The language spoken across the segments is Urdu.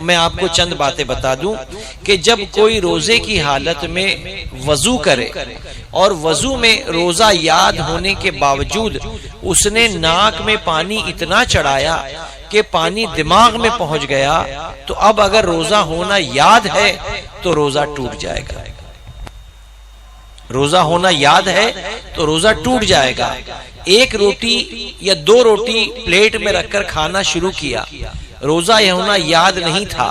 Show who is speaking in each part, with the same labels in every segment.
Speaker 1: میں آپ کو چند باتیں بتا دوں کہ جب کوئی روزے کی حالت میں وضو کرے اور وضو میں روزہ یاد ہونے کے باوجود اس نے ناک میں پانی اتنا چڑھایا کہ پانی دماغ میں پہنچ گیا، تو اب اگر روزہ ہونا یاد ہے تو روزہ ٹوٹ جائے گا۔ روزہ ہونا یاد ہے تو روزہ ٹوٹ جائے گا۔ ایک روٹی یا دو روٹی پلیٹ میں رکھ کر کھانا شروع کیا، روزہ یہ ہونا یاد نہیں تھا،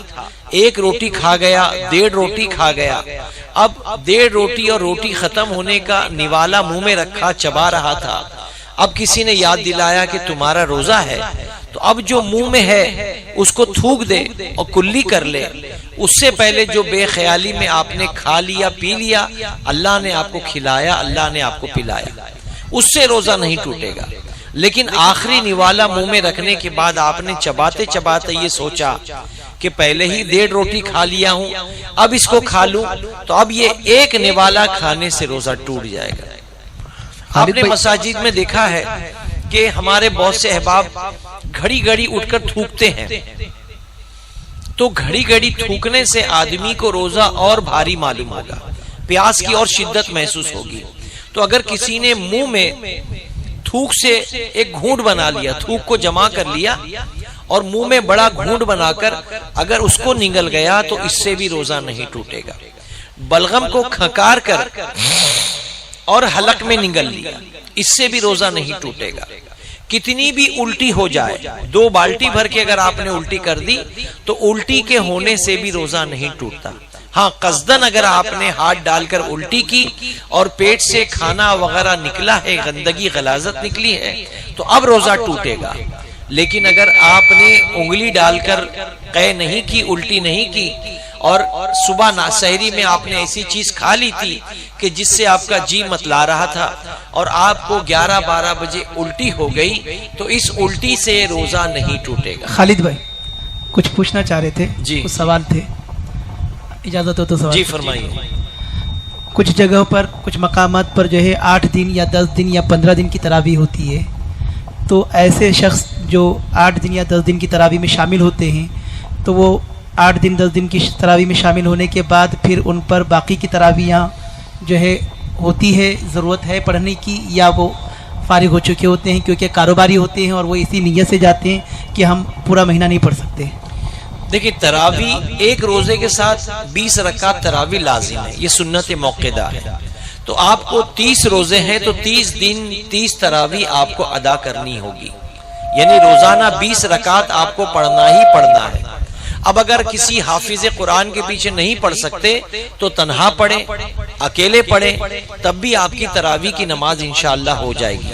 Speaker 1: ایک روٹی کھا گیا، 1.5 روٹی کھا گیا، اب 1.5 روٹی اور روٹی ختم ہونے کا نوالا منہ میں رکھا، چبا رہا تھا، اب کسی نے یاد دلایا کہ تمہارا روزہ ہے، تو اب جو منہ میں ہے اس کو تھوک دے اور کلی کر لے۔ اس سے پہلے جو بے خیالی میں آپ نے کھا لیا پی لیا، اللہ نے آپ کو کھلایا، اللہ نے آپ کو پلایا، اس سے روزہ نہیں ٹوٹے گا۔ لیکن آخری نوالا منہ میں رکھنے کے بعد آپ نے چباتے چباتے یہ سوچا کہ پہلے ہی 1.5 روٹی کھا لیا ہوں، اب اس کو کھا لوں، تو اب یہ ایک نوالا کھانے سے روزہ ٹوٹ جائے گا۔ آپ نے مساجد میں دیکھا ہے کہ ہمارے بہت سے احباب گھڑی گھڑی اٹھ کر تھوکتے ہیں، تو گھڑی گھڑی تھوکنے سے آدمی کو روزہ اور بھاری معلوم ہوگا، پیاس کی اور شدت محسوس ہوگی۔ تو اگر کسی نے منہ میں تھوک سے ایک گھونٹ بنا لیا، تھوک کو جمع کر لیا اور منہ میں بڑا گھونٹ بنا کر اگر اس کو نگل گیا تو اس سے بھی روزہ نہیں ٹوٹے گا۔ بلغم کو کھکار کر اور حلق میں نگل لیا، اس سے بھی روزہ نہیں ٹوٹے گا۔ کتنی بھی الٹی ہو جائے، 2 بالٹی بھر کے اگر آپ نے الٹی کر دی تو الٹی کے ہونے سے بھی روزہ نہیں ٹوٹتا۔ ہاں، قصدن اگر آپ نے ہاتھ ڈال کر الٹی کی اور پیٹ سے کھانا وغیرہ نکلا ہے، گندگی غلاظت نکلی ہے، تو اب روزہ ٹوٹے گا۔ لیکن اگر آپ نے انگلی ڈال کر قے نہیں کی، الٹی نہیں کی، اور صبح سحری میں آپ نے ایسی چیز کھا لی تھی کہ جس سے آپ کا جی متلا رہا تھا اور آپ کو 11-12 بجے الٹی ہو گئی، تو اس الٹی سے روزہ نہیں ٹوٹے گا۔
Speaker 2: خالد بھائی کچھ پوچھنا چاہ رہے تھے،
Speaker 1: جی
Speaker 2: کچھ سوال تھے، اجازت ہو تو سوال؟
Speaker 1: جی فرمائیے۔
Speaker 2: کچھ جگہوں پر، کچھ مقامات پر جو ہے 8 دن یا 10 دن یا 15 دن کی تراویح ہوتی ہے، تو ایسے شخص جو 8 دن یا 10 دن کی تراویح میں شامل ہوتے ہیں، تو وہ 8 دن 10 دن کی تراویح میں شامل ہونے کے بعد پھر ان پر باقی کی تراویحاں جو ہے ہوتی ہے، ضرورت ہے پڑھنے کی، یا وہ فارغ ہو چکے ہوتے ہیں کیونکہ کاروباری ہوتے ہیں اور وہ اسی نیت سے جاتے ہیں کہ ہم پورا مہینہ نہیں پڑھ سکتے؟
Speaker 1: دیکھیں، تراویح ایک روزے کے ساتھ 20 رکعت تراویح لازم ہے، یہ سنت موقدہ ہے۔ تو آپ کو 30 روزے ہیں تو 30 دن 30 تراویح آپ کو ادا کرنی ہوگی، یعنی روزانہ 20 رکعت آپ کو پڑھنا ہی پڑھنا ہے۔ اب اگر کسی حافظ قرآن کے پیچھے نہیں پڑھ سکتے تو تنہا پڑھیں، اکیلے پڑھیں، تب بھی آپ کی تراویح کی نماز انشاءاللہ ہو جائے گی۔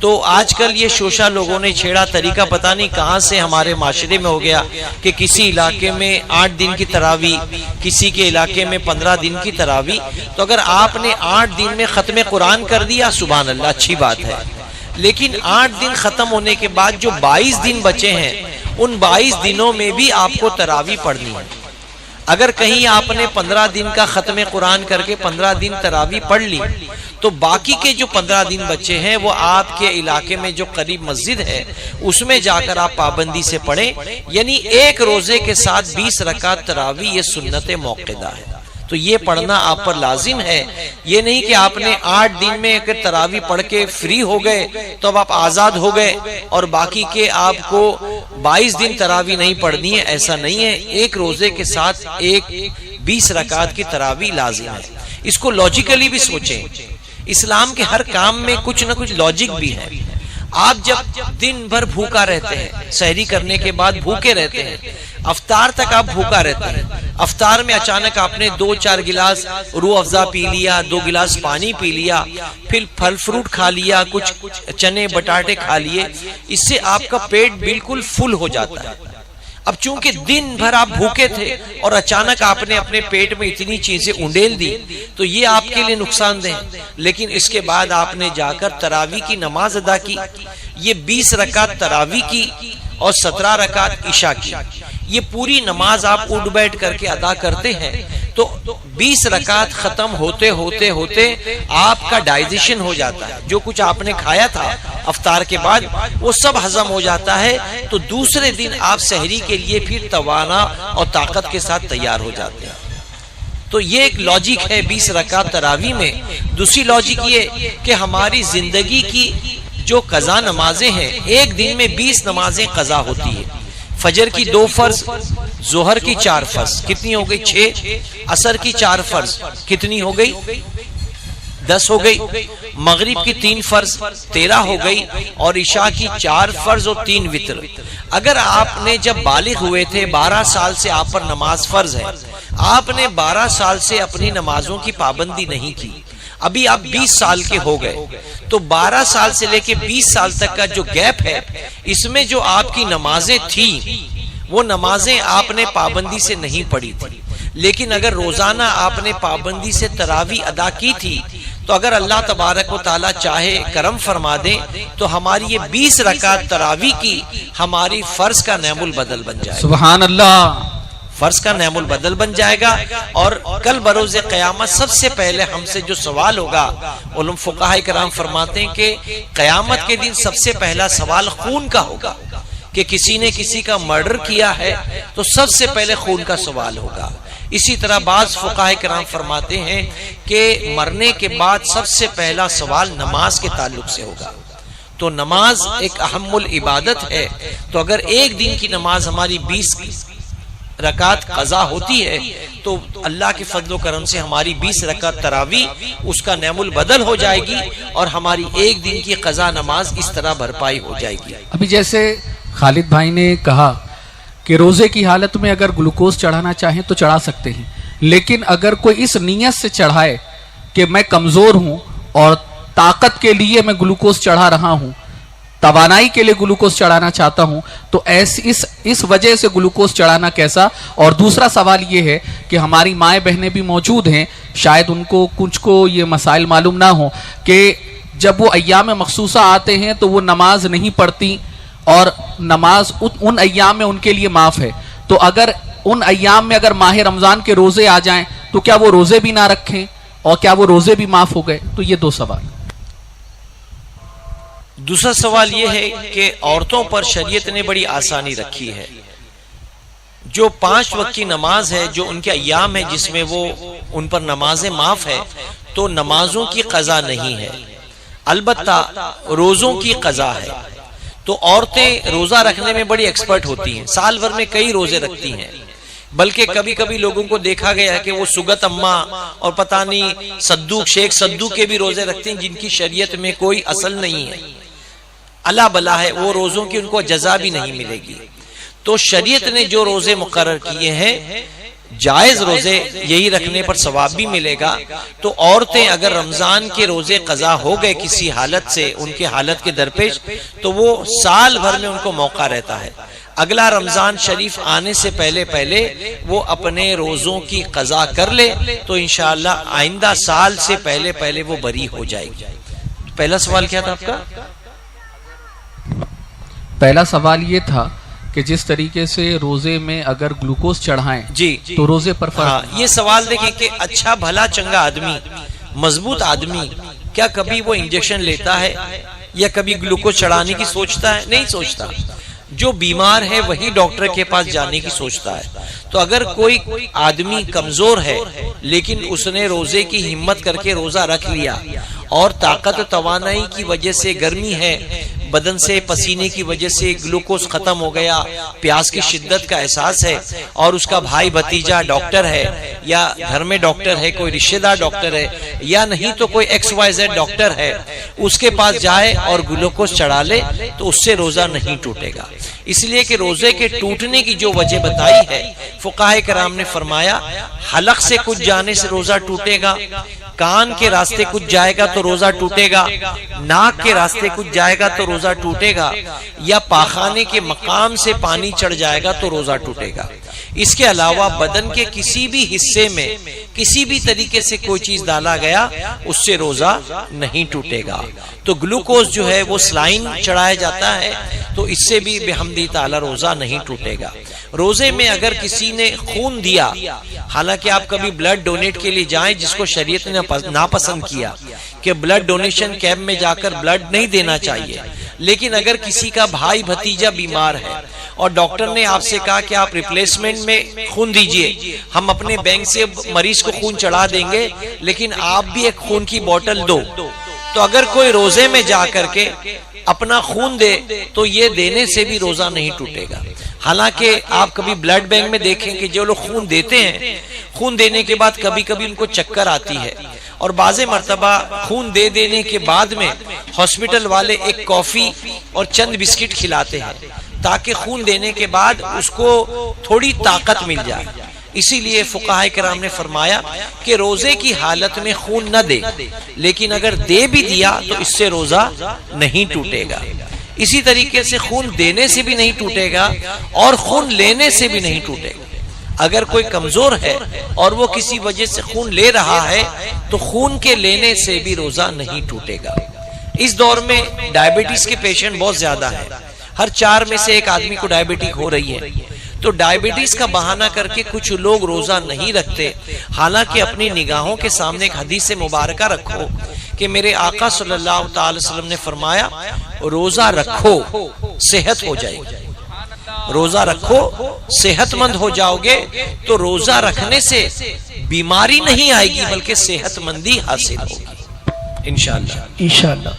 Speaker 1: تو آج کل یہ شوشہ لوگوں نے چھیڑا طریقہ، پتہ نہیں کہاں سے ہمارے معاشرے میں ہو گیا کہ کسی علاقے میں 8 دن کی تراویح، کسی کے علاقے میں 15 دن کی تراویح۔ تو اگر آپ نے 8 دن میں ختم قرآن کر دیا، سبحان اللہ، اچھی بات ہے، لیکن 8 دن ختم ہونے کے بعد جو 22 دن بچے ہیں، ان 22 دنوں میں بھی آپ کو تراویح پڑھنی ہے۔ اگر کہیں آپ نے 15 دن کا ختم قرآن کر کے 15 دن تراویح پڑھ لی، تو باقی کے جو 15 دن بچے ہیں وہ آپ کے علاقے میں جو قریب مسجد ہے اس میں جا کر آپ پابندی سے پڑھیں، یعنی ایک روزے کے ساتھ 20 رکعت تراویح، یہ سنت موقدہ ہے۔ تو یہ پڑھنا آپ پر لازم ہے، یہ نہیں کہ آپ نے 8 دن میں اگر تراویح پڑھ کے فری ہو گئے تو اب آپ آزاد ہو گئے اور باقی کے آپ کو 22 دن تراویح نہیں پڑھنی ہے، ایسا نہیں ہے۔ ایک روزے کے ساتھ 20 رکعت کی تراویح لازم ہے۔ اس کو لاجیکلی بھی سوچیں، اسلام کے ہر کام میں کچھ نہ کچھ لاجک بھی ہے۔ آپ جب دن بھر بھوکا رہتے ہیں، سحری کرنے کے بعد بھوکے رہتے ہیں، افطار تک آپ بھوکا رہتے ہیں، افطار میں اچانک آپ نے 2-4 گلاس روح افزا پی لیا، 2 گلاس پانی پی لیا، پھر پھل فروٹ کھا لیا، کچھ چنے بٹاٹے کھا لیے، اس سے آپ کا پیٹ بالکل فل ہو جاتا ہے۔ اب چونکہ دن بھر آپ بھوکے تھے اور اچانک آپ نے اپنے پیٹ میں اتنی چیزیں انڈیل دی تو یہ آپ کے لیے نقصان دہ، لیکن اس کے بعد آپ نے جا کر تراویح کی نماز ادا کی، یہ 20 رکعت تراویح کی اور 17 رکعت عشاء کی، یہ پوری نماز آپ اٹھ بیٹھ کر کے ادا کرتے ہیں تو 20 رکعت ختم ہوتے ہوتے ہوتے آپ کا ڈائجیشن ہو جاتا ہے، جو کچھ آپ نے کھایا تھا افطار کے بعد وہ سب ہضم ہو جاتا ہے، تو دوسرے دن آپ سحری کے لیے پھر توانا اور طاقت کے ساتھ تیار ہو جاتے ہیں۔ تو یہ ایک لاجک ہے 20 رکعت تراویح میں۔ دوسری لاجک یہ کہ ہماری زندگی کی جو قضا نمازیں ہیں، ایک دن میں 20 نمازیں قضا ہوتی ہے۔ فجر کی 2 فرض، ظہر کی 4 فرض، کتنی ہو گئی؟ 6۔ عصر کی 4 فرض، کتنی ہو گئی؟ 10 ہو گئی۔ مغرب کی 3 فرض، 13 ہو گئی، اور عشاء کی 4 فرض اور 3 وتر۔ اگر آپ نے جب بالغ ہوئے تھے، 12 سال سے آپ پر نماز فرض ہے، آپ نے 12 سال سے اپنی نمازوں کی پابندی نہیں کی، ابھی آپ 20 سال کے ہو گئے، تو 12 سال سے لے کے 20 سال تک کا جو گیپ ہے، اس میں جو آپ کی نمازیں تھیں وہ نمازیں آپ نے پابندی سے نہیں پڑھی تھی، لیکن اگر روزانہ آپ نے پابندی سے تراویح ادا کی تھی، تو اگر اللہ تبارک و تعالی چاہے کرم فرما دے تو ہماری یہ 20 رکعت تراویح کی ہماری فرض کا نعم البدل بن جائے،
Speaker 3: سبحان اللہ،
Speaker 1: فرض کا نعم البدل بن جائے گا۔ اور کل بروز قیامت سب سے پہلے ہم سے جو سوال ہوگا، علماء فقہاء کرام فرماتے ہیں کہ قیامت کے دن سب سے پہلا سوال خون کا ہوگا، کہ کسی نے کسی کا مرڈر کیا ہے تو سب سے پہلے خون کا سوال ہوگا۔ اسی طرح بعض فقہاء کرام فرماتے ہیں کہ مرنے کے بعد سب سے پہلا سوال نماز کے تعلق سے ہوگا۔ تو نماز ایک اہم العبادت ہے، تو اگر ایک دن کی نماز ہماری 20 رکعت قضا ہوتی ہے تو اللہ کے فضل و کرم سے ہماری 20 رکعت تراویح اس کا نعم البدل ہو جائے گی، اور ہماری ایک دن کی قضا نماز اس طرح بھرپائی ہو جائے گی۔
Speaker 3: ابھی جیسے خالد بھائی نے کہا کہ روزے کی حالت میں اگر گلوکوز چڑھانا چاہیں تو چڑھا سکتے ہیں، لیکن اگر کوئی اس نیت سے چڑھائے کہ میں کمزور ہوں اور طاقت کے لیے میں گلوکوز چڑھا رہا ہوں، توانائی کے لیے گلوکوز چڑھانا چاہتا ہوں، تو اس وجہ سے گلوکوز چڑھانا کیسا؟ اور دوسرا سوال یہ ہے کہ ہماری مائیں بہنیں بھی موجود ہیں، شاید ان کو کچھ کو یہ مسائل معلوم نہ ہو کہ جب وہ ایام مخصوصہ آتے ہیں تو وہ نماز نہیں پڑھتی، اور نماز ان ایام میں ان کے لیے معاف ہے، تو اگر ان ایام میں اگر ماہ رمضان کے روزے آ جائیں تو کیا وہ روزے بھی نہ رکھیں، اور کیا وہ روزے بھی معاف ہو گئے؟ تو یہ 2 سوال۔
Speaker 1: دوسرا سوال یہ ہے کہ عورتوں پر شریعت نے بڑی آسانی رکھی ہے، جو 5 وقت کی نماز ہے، جو ان کے ایام ہے جس میں وہ ان پر نمازیں معاف ہے، تو نمازوں کی قضا نہیں ہے، البتہ روزوں کی قضا ہے۔ تو عورتیں روزہ رکھنے میں بڑی ایکسپرٹ ہوتی ہیں، سال بھر میں کئی روزے رکھتی ہیں، بلکہ کبھی کبھی لوگوں کو دیکھا گیا ہے کہ وہ سگت اماں اور پتہ نہیں صدوق شیخ صدوق کے بھی روزے رکھتے ہیں، جن کی شریعت میں کوئی اصل نہیں ہے، اللہ بلا ہے، وہ روزوں کی ان کو جزا بھی نہیں ملے گی۔ تو شریعت نے جو روزے مقرر کیے ہیں، جائز روزے، یہی رکھنے پر ثواب بھی ملے گا۔ تو عورتیں اگر رمضان کے روزے قضا ہو گئے کسی حالت سے، ان کے حالت کے درپیش، تو وہ سال بھر میں ان کو موقع رہتا ہے، اگلا رمضان شریف آنے سے پہلے وہ اپنے روزوں کی قضا کر لے، تو انشاءاللہ آئندہ سال سے پہلے وہ بری ہو جائے گی۔ پہلا سوال کیا تھا آپ کا؟
Speaker 3: پہلا سوال یہ تھا کہ جس طریقے سے روزے میں اگر گلوکوز چڑھائیں
Speaker 1: جی
Speaker 3: تو روزے پر
Speaker 1: فرق۔ یہ سوال دیکھیں کہ اچھا بھلا چنگا آدمی، مضبوط آدمی، کیا کبھی وہ انجیکشن لیتا ہے یا کبھی گلوکوز چڑھانے کی سوچتا ہے؟ نہیں سوچتا۔ جو بیمار ہے وہی ڈاکٹر کے پاس جانے کی سوچتا ہے۔ تو اگر کوئی آدمی کمزور ہے لیکن اس نے روزے کی ہمت کر کے روزہ رکھ لیا، اور طاقت و توانائی کی وجہ سے، گرمی ہے، بدن سے پسینے کی وجہ سے گلوکوز ختم ہو گیا، پیاس کی شدت کا احساس ہے، اور اس کا بھائی بھتیجا ڈاکٹر ہے، یا گھر میں ڈاکٹر ہے، کوئی رشتہ دار ڈاکٹر ہے، یا نہیں تو کوئی XYZ ڈاکٹر ہے، اس کے پاس جائے اور گلوکوز چڑھا لے، تو اس سے روزہ نہیں ٹوٹے گا۔ اس لیے کہ روزے کے ٹوٹنے کی جو وجہ بتائی ہے، فقہاء کرام نے فرمایا حلق سے کچھ جانے سے روزہ ٹوٹے گا، کان کے راستے کچھ جائے گا تو روزہ ٹوٹے گا، ناک کے راستے کچھ جائے گا تو روزہ ٹوٹے گا، یا پاخانے کے مقام سے پانی چڑھ جائے گا تو روزہ ٹوٹے گا۔ اس کے علاوہ بدن کے کسی بھی حصے میں کسی بھی طریقے سے کوئی چیز ڈالا گیا، اس سے روزہ نہیں ٹوٹے گا۔ تو گلوکوز جو ہے وہ سلائن چڑھایا جاتا ہے، تو اس سے بھی بحمدی تعالی روزہ نہیں ٹوٹے گا۔ روزے میں اگر کسی نے خون دیا حالانکہ آپ کبھی بلڈ ڈونیٹ کے لیے جائیں، جس کو شریعت نے ناپسند کیا کہ بلڈ ڈونیشن کیمپ میں جا کر بلڈ نہیں دینا چاہیے، لیکن اگر کسی کا بھائی بھتیجا بیمار ہے اور ڈاکٹر نے آپ سے کہا کہ آپ ریپلیسمنٹ میں خون دیجئے، ہم اپنے بینک سے مریض کو خون چڑھا دیں گے لیکن آپ بھی ایک خون کی بوتل دو، تو اگر کوئی روزے میں جا کر کے اپنا خون دے تو یہ دینے سے بھی روزہ نہیں ٹوٹے گا۔ حالانکہ آپ کبھی بلڈ بینک میں دیکھیں کہ جو لوگ خون دیتے ہیں، خون دینے کے بعد کبھی کبھی ان کو چکر آتی ہے، اور بعض مرتبہ خون دے دینے کے بعد میں ہاسپٹل والے ایک کافی اور چند بسکٹ کھلاتے ہیں تاکہ خون دینے کے بعد اس کو تھوڑی طاقت مل جائے۔ اسی لیے فقہاء کرام نے فرمایا کہ روزے کی حالت میں خون نہ دے، لیکن اگر دے بھی دیا تو اس سے روزہ نہیں ٹوٹے گا۔ اسی طریقے سے خون دینے سے بھی نہیں ٹوٹے گا اور خون لینے سے بھی نہیں ٹوٹے گا۔ اگر کوئی کمزور ہے اور وہ کسی وجہ سے خون لے رہا ہے تو خون کے لینے سے بھی روزہ نہیں ٹوٹے گا۔ اس دور میں ڈائبٹیز کے پیشنٹ بہت زیادہ ہیں، ہر 4 میں سے ایک آدمی کو ڈائبٹک ہو رہی ہے، تو ڈائبٹیز کا بہانہ کر کے کچھ لوگ روزہ نہیں رکھتے، حالانکہ اپنی نگاہوں کے سامنے ایک حدیث مبارکہ رکھو کہ میرے آقا صلی اللہ تعالی وسلم نے فرمایا روزہ رکھو صحت ہو جائے گی، روزہ رکھو صحت مند ہو جاؤ گے، تو روزہ رکھنے سے بیماری نہیں آئے گی بلکہ صحت مندی حاصل ہوگی انشاءاللہ۔
Speaker 2: انشاءاللہ۔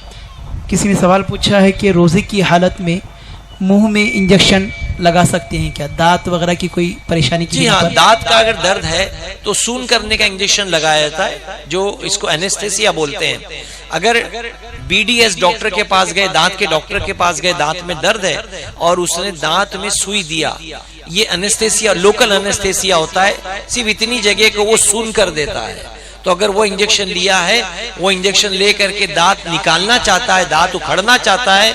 Speaker 2: کسی نے سوال پوچھا ہے کہ روزے کی حالت میں منہ میں انجیکشن لگا سکتے ہیں کیا، دانت وغیرہ کی کوئی پریشانی کی؟
Speaker 1: جی ہاں، دانت کا اگر درد ہے تو سون کرنے کا انجیکشن لگایا جاتا ہے، جو اس کو اینستھیسیا بولتے ہیں۔ اگر بی ڈی ایس ڈاکٹر کے پاس گئے، دانت کے ڈاکٹر کے پاس گئے، دانت میں درد ہے اور اس نے دانت میں سوئی دیا، یہ اینستھیسیا لوکل اینستھیسیا ہوتا ہے، صرف اتنی جگہ کو وہ سون کر دیتا ہے۔ تو اگر وہ انجیکشن لیا ہے، وہ انجیکشن لے کر کے دانت نکالنا چاہتا ہے، دانت اکھڑنا چاہتا ہے،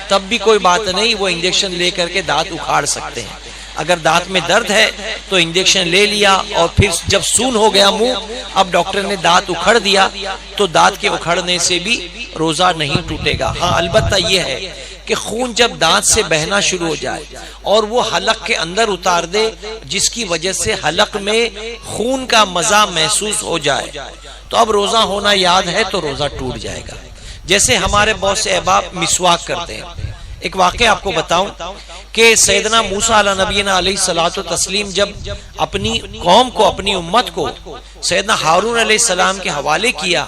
Speaker 1: تب بھی کوئی بات نہیں، وہ انجیکشن لے کر کے دانت اکھاڑ سکتے ہیں۔ اگر دانت میں درد ہے تو انجیکشن لے لیا اور پھر جب سون ہو گیا منہ، اب ڈاکٹر نے دانت اکھڑ دیا تو دانت کے اکھڑنے سے بھی روزہ نہیں ٹوٹے گا۔ ہاں البتہ یہ ہے کہ خون جب دانت سے بہنا شروع ہو جائے اور وہ حلق کے اندر اتار دے، جس کی وجہ سے حلق میں خون کا مزہ محسوس ہو جائے، تو اب روزہ ہونا یاد ہے تو روزہ ٹوٹ جائے گا۔ جیسے ہمارے بہت سے احباب مسواک کرتے ہیں۔ ایک واقعہ آپ کو بتاؤں کہ سیدنا موسیٰ علیہ نبینا علیہ الصلوۃ والتسلیم جب اپنی قوم کو، اپنی امت کو سیدنا ہارون علیہ السلام کے حوالے کیا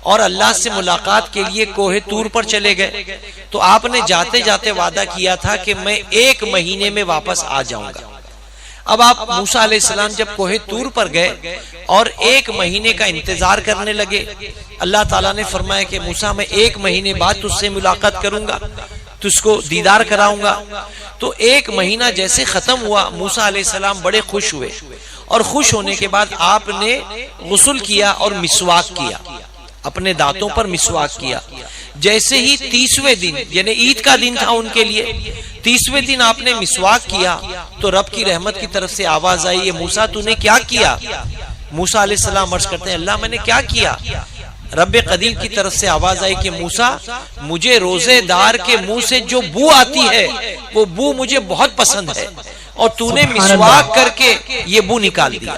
Speaker 1: اور اللہ سے ملاقات کے لیے کوہ طور پر چلے گئے، تو آپ نے جاتے جاتے وعدہ کیا تھا کہ میں 1 مہینے میں واپس آ جاؤں گا۔ اب آپ موسیٰ علیہ السلام جب کوہ طور پر گئے اور 1 مہینے کا انتظار کرنے لگے، اللہ تعالیٰ نے فرمایا کہ موسیٰ میں 1 مہینے بعد تجھ سے ملاقات کروں گا، تجھ کو دیدار کراؤں گا۔ تو 1 مہینہ جیسے ختم ہوا، موسیٰ علیہ السلام بڑے خوش ہوئے، اور خوش ہونے کے بعد آپ نے غسل کیا اور مسواک کیا، اپنے دانتوں پر مسواک کیا۔ جیسے ہی 30ویں دن یعنی عید کا دن تھا ان کے لیے، 30ویں دن آپ نے مسواک کیا تو رب کی رحمت کی طرف سے آواز آئی، یہ موسیٰ تو نے کیا کیا؟ موسیٰ علیہ السلام عرض کرتے ہیں اللہ میں نے کیا کیا؟ رب قدیر کی طرف سے آواز آئی کہ موسیٰ مجھے روزے دار کے منہ سے جو بو آتی ہے وہ بو مجھے بہت پسند ہے، اور تو نے مسواک کر کے یہ بو نکال دیا۔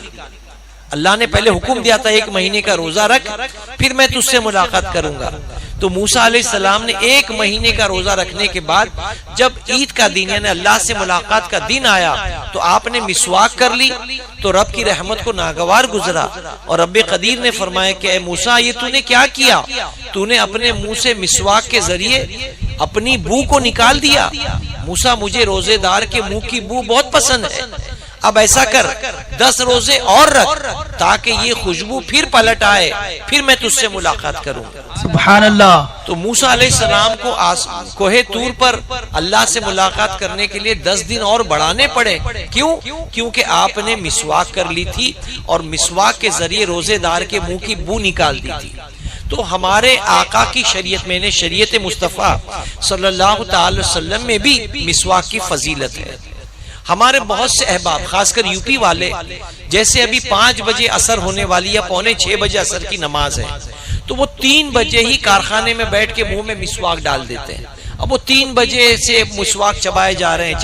Speaker 1: اللہ نے پہلے حکم دیا تھا 1 مہینے کا روزہ رکھ، پھر میں تجھ سے ملاقات کروں گا۔ تو موسیٰ علیہ السلام نے 1 مہینے کا روزہ رکھنے کے بعد جب عید کا دن یعنی اللہ سے ملاقات کا دن آیا تو آپ نے مسواک کر لی، تو رب کی رحمت کو ناگوار گزرا، اور رب قدیر نے فرمایا کہ اے موسیٰ یہ تو نے کیا کیا؟ تو نے اپنے منہ سے مسواک کے ذریعے اپنی بو کو نکال دیا۔ موسیٰ مجھے روزے دار کے منہ کی بو بہت پسند ہے، اب ایسا کر 10 روزے اور رکھ تاکہ یہ خوشبو پھر پلٹ آئے، پھر میں تجھ سے ملاقات کروں۔
Speaker 2: سبحان اللہ۔
Speaker 1: تو موسیٰ علیہ السلام کو کوہ طور پر اللہ سے ملاقات کرنے کے لیے 10 دن اور بڑھانے پڑے۔ کیوں؟ کیونکہ آپ نے مسواک کر لی تھی اور مسواک کے ذریعے روزے دار کے منہ کی بو نکال دی تھی۔ تو ہمارے آقا کی شریعت میں نے شریعت مصطفیٰ صلی اللہ تعالی وسلم میں بھی مسواک کی فضیلت ہے۔ ہمارے بہت سے احباب خاص کر یو پی والے، جیسے ابھی 5 بجے عصر ہونے والی یا 5:45 بجے عصر کی نماز ہے، تو وہ 3 بجے ہی کارخانے میں بیٹھ کے منہ میں مسواک ڈال دیتے ہیں۔ اب وہ 3 بجے سے مسواک چبائے جا رہے ہیں،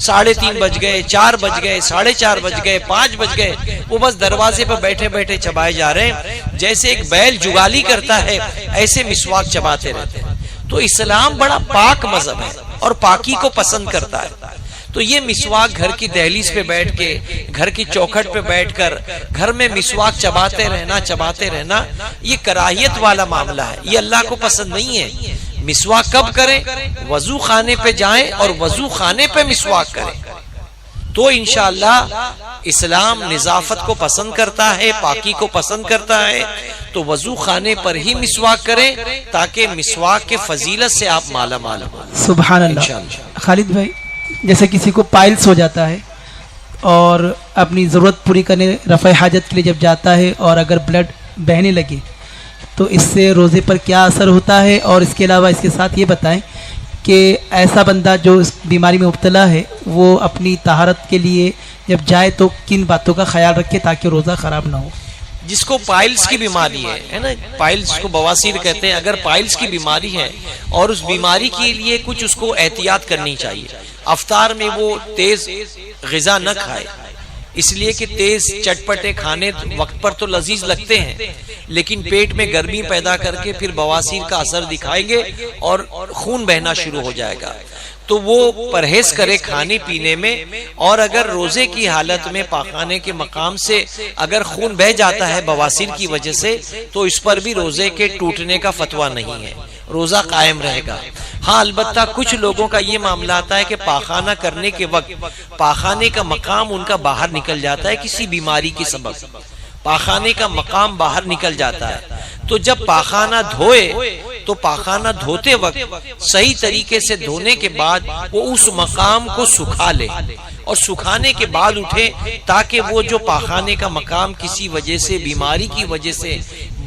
Speaker 1: 3:30 بج گئے، 4 بج گئے، 4:30 بج گئے، 5 بج گئے، وہ بس دروازے پہ بیٹھے بیٹھے چبائے جا رہے ہیں، جیسے ایک بیل جگالی کرتا ہے ایسے مسواک چباتے رہتے ہیں۔ تو اسلام بڑا پاک مذہب ہے اور پاکی کو پسند کرتا ہے۔ تو یہ مسواک گھر کی دہلیز پہ بیٹھ کے، گھر کی چوکھٹ پہ بیٹھ کر گھر میں مسواک چباتے رہنا یہ کراہیت والا معاملہ ہے، یہ اللہ کو پسند نہیں ہے۔ مسواک کب کریں؟ وضو خانے پہ جائیں اور وضو خانے پہ مسواک کریں، تو انشاءاللہ اسلام نظافت کو پسند کرتا ہے، پاکی کو پسند کرتا ہے۔ تو وضو خانے پر ہی مسواک کریں تاکہ مسواک کے فضیلت سے آپ مالا مال ہوں۔
Speaker 2: سبحان اللہ۔
Speaker 1: انشاءاللہ۔
Speaker 2: خالد بھائی، جیسے کسی کو پائلس ہو جاتا ہے اور اپنی ضرورت پوری کرنے رفع حاجت کے لیے جب جاتا ہے اور اگر بلڈ بہنے لگے تو اس سے روزے پر کیا اثر ہوتا ہے؟ اور اس کے علاوہ اس کے ساتھ یہ بتائیں کہ ایسا بندہ جو اس بیماری میں مبتلا ہے وہ اپنی طہارت کے لیے جب جائے تو کن باتوں کا خیال رکھے تاکہ روزہ خراب نہ ہو؟
Speaker 1: جس کو پائلس کی بیماری ہے نا، پائلس کو بواسیر کہتے ہیں، اگر پائلس کی بیماری ہے اور اس بیماری کے لیے کچھ اس کو احتیاط کرنی چاہیے۔ افطار میں وہ تیز غذا نہ کھائے، اس لیے کہ تیز چٹپٹے کھانے وقت پر تو لذیذ لگتے ہیں لیکن پیٹ میں گرمی پیدا کر کے پھر بواسیر کا اثر دکھائیں گے اور خون بہنا شروع ہو جائے گا۔ تو وہ پرہیز کرے کھانے پینے میں، اور اگر روزے کی حالت میں پاخانے کے مقام سے اگر خون بہ جاتا ہے بواسیر کی وجہ سے تو اس پر بھی روزے کے ٹوٹنے کا فتویٰ نہیں ہے، روزہ قائم رہے گا۔ ہاں البتہ کچھ لوگوں کا یہ معاملہ آتا ہے کہ پاخانہ کرنے کے وقت پاخانے کا مقام ان کا باہر نکل جاتا ہے، کسی بیماری کے سبب پاخانے کا مقام باہر نکل جاتا ہے، تو جب پاخانہ دھوئے تو پاخانہ دھوتے وقت صحیح طریقے سے دھونے کے بعد وہ اس مقام کو سکھا لے اور سکھانے کے بعد اٹھے، تاکہ وہ جو پاخانے کا مقام کسی وجہ سے بیماری کی وجہ سے